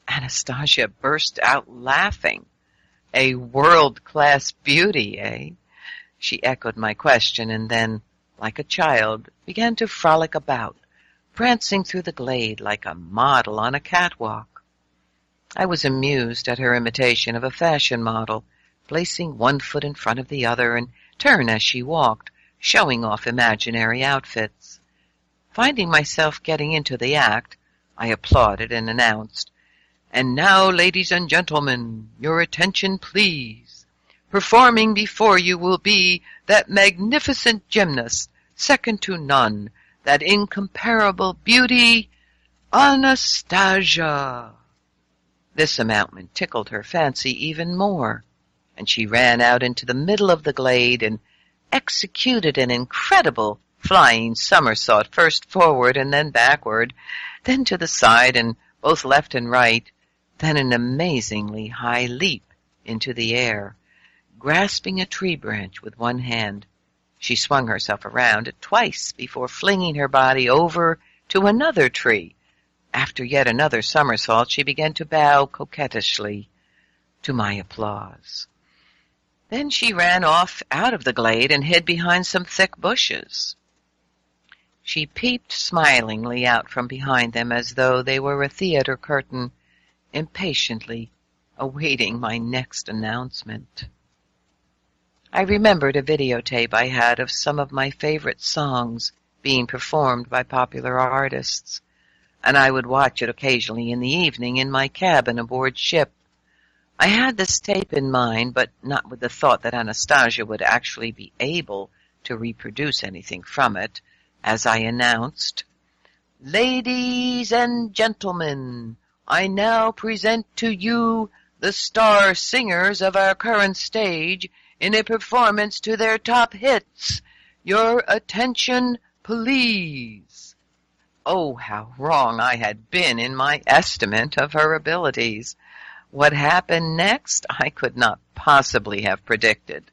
Anastasia burst out laughing. A world-class beauty, eh? She echoed my question and then, like a child, began to frolic about, prancing through the glade like a model on a catwalk. I was amused at her imitation of a fashion model, placing one foot in front of the other and turn as she walked, showing off imaginary outfits. Finding myself getting into the act, I applauded and announced, "And now, ladies and gentlemen, your attention please. Performing before you will be that magnificent gymnast, second to none, that incomparable beauty, Anastasia." This announcement tickled her fancy even more, and she ran out into the middle of the glade and executed an incredible flying somersault, first forward and then backward, then to the side and both left and right, then an amazingly high leap into the air. Grasping a tree branch with one hand, she swung herself around twice before flinging her body over to another tree. After yet another somersault, she began to bow coquettishly. to my applause. Then she ran off out of the glade and hid behind some thick bushes. She peeped smilingly out from behind them as though they were a theater curtain, impatiently awaiting my next announcement. I remembered a videotape I had of some of my favorite songs being performed by popular artists, and I would watch it occasionally in the evening in my cabin aboard ship. I had this tape in mind, but not with the thought that Anastasia would actually be able to reproduce anything from it, as I announced, "Ladies and gentlemen, I now present to you the star singers of our current stage in a performance to their top hits. Your attention, please." Oh, how wrong I had been in my estimate of her abilities. What happened next I could not possibly have predicted.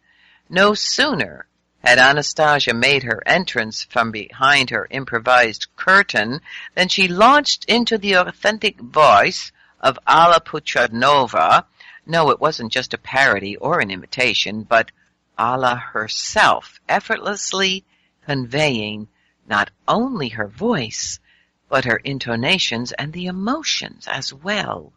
No sooner had Anastasia made her entrance from behind her improvised curtain than she launched into the authentic voice of Alla Putradnova. No, it wasn't just a parody or an imitation, but Alla herself, effortlessly conveying not only her voice, but her intonations and the emotions as well.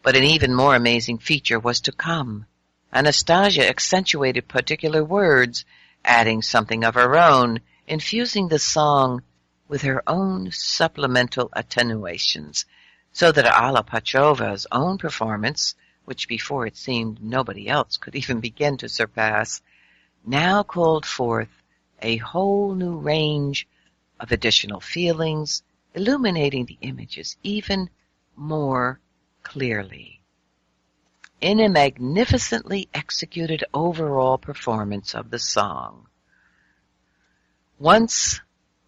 But an even more amazing feature was to come. Anastasia accentuated particular words, adding something of her own, infusing the song with her own supplemental attenuations, so that Alla Pachova's own performance, which before it seemed nobody else could even begin to surpass, now called forth a whole new range of additional feelings, illuminating the images even more clearly. In a magnificently executed overall performance of the song. Once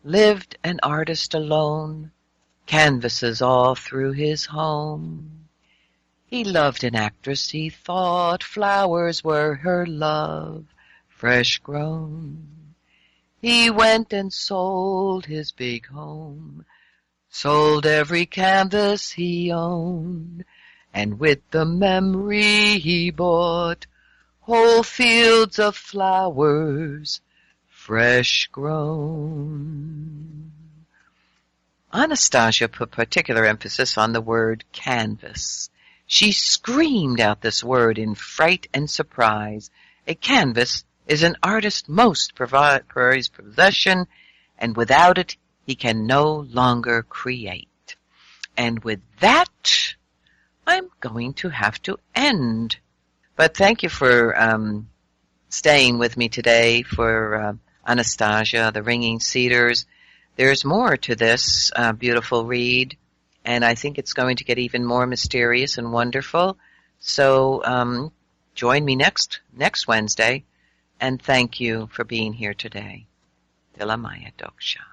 lived an artist alone, canvases all through his home. He loved an actress, he thought flowers were her love, fresh grown. He went and sold his big home, sold every canvas he owned, and with the memory he bought whole fields of flowers, fresh grown. Anastasia put particular emphasis on the word canvas. She screamed out this word in fright and surprise. A canvas is an artist's most prized possession, and without it he can no longer create. And with that, I'm going to have to end. But thank you for staying with me today for Anastasia, the Ringing Cedars. There's more to this beautiful read, and I think it's going to get even more mysterious and wonderful. So join me next Wednesday, and thank you for being here today. Tila Maya Doksha.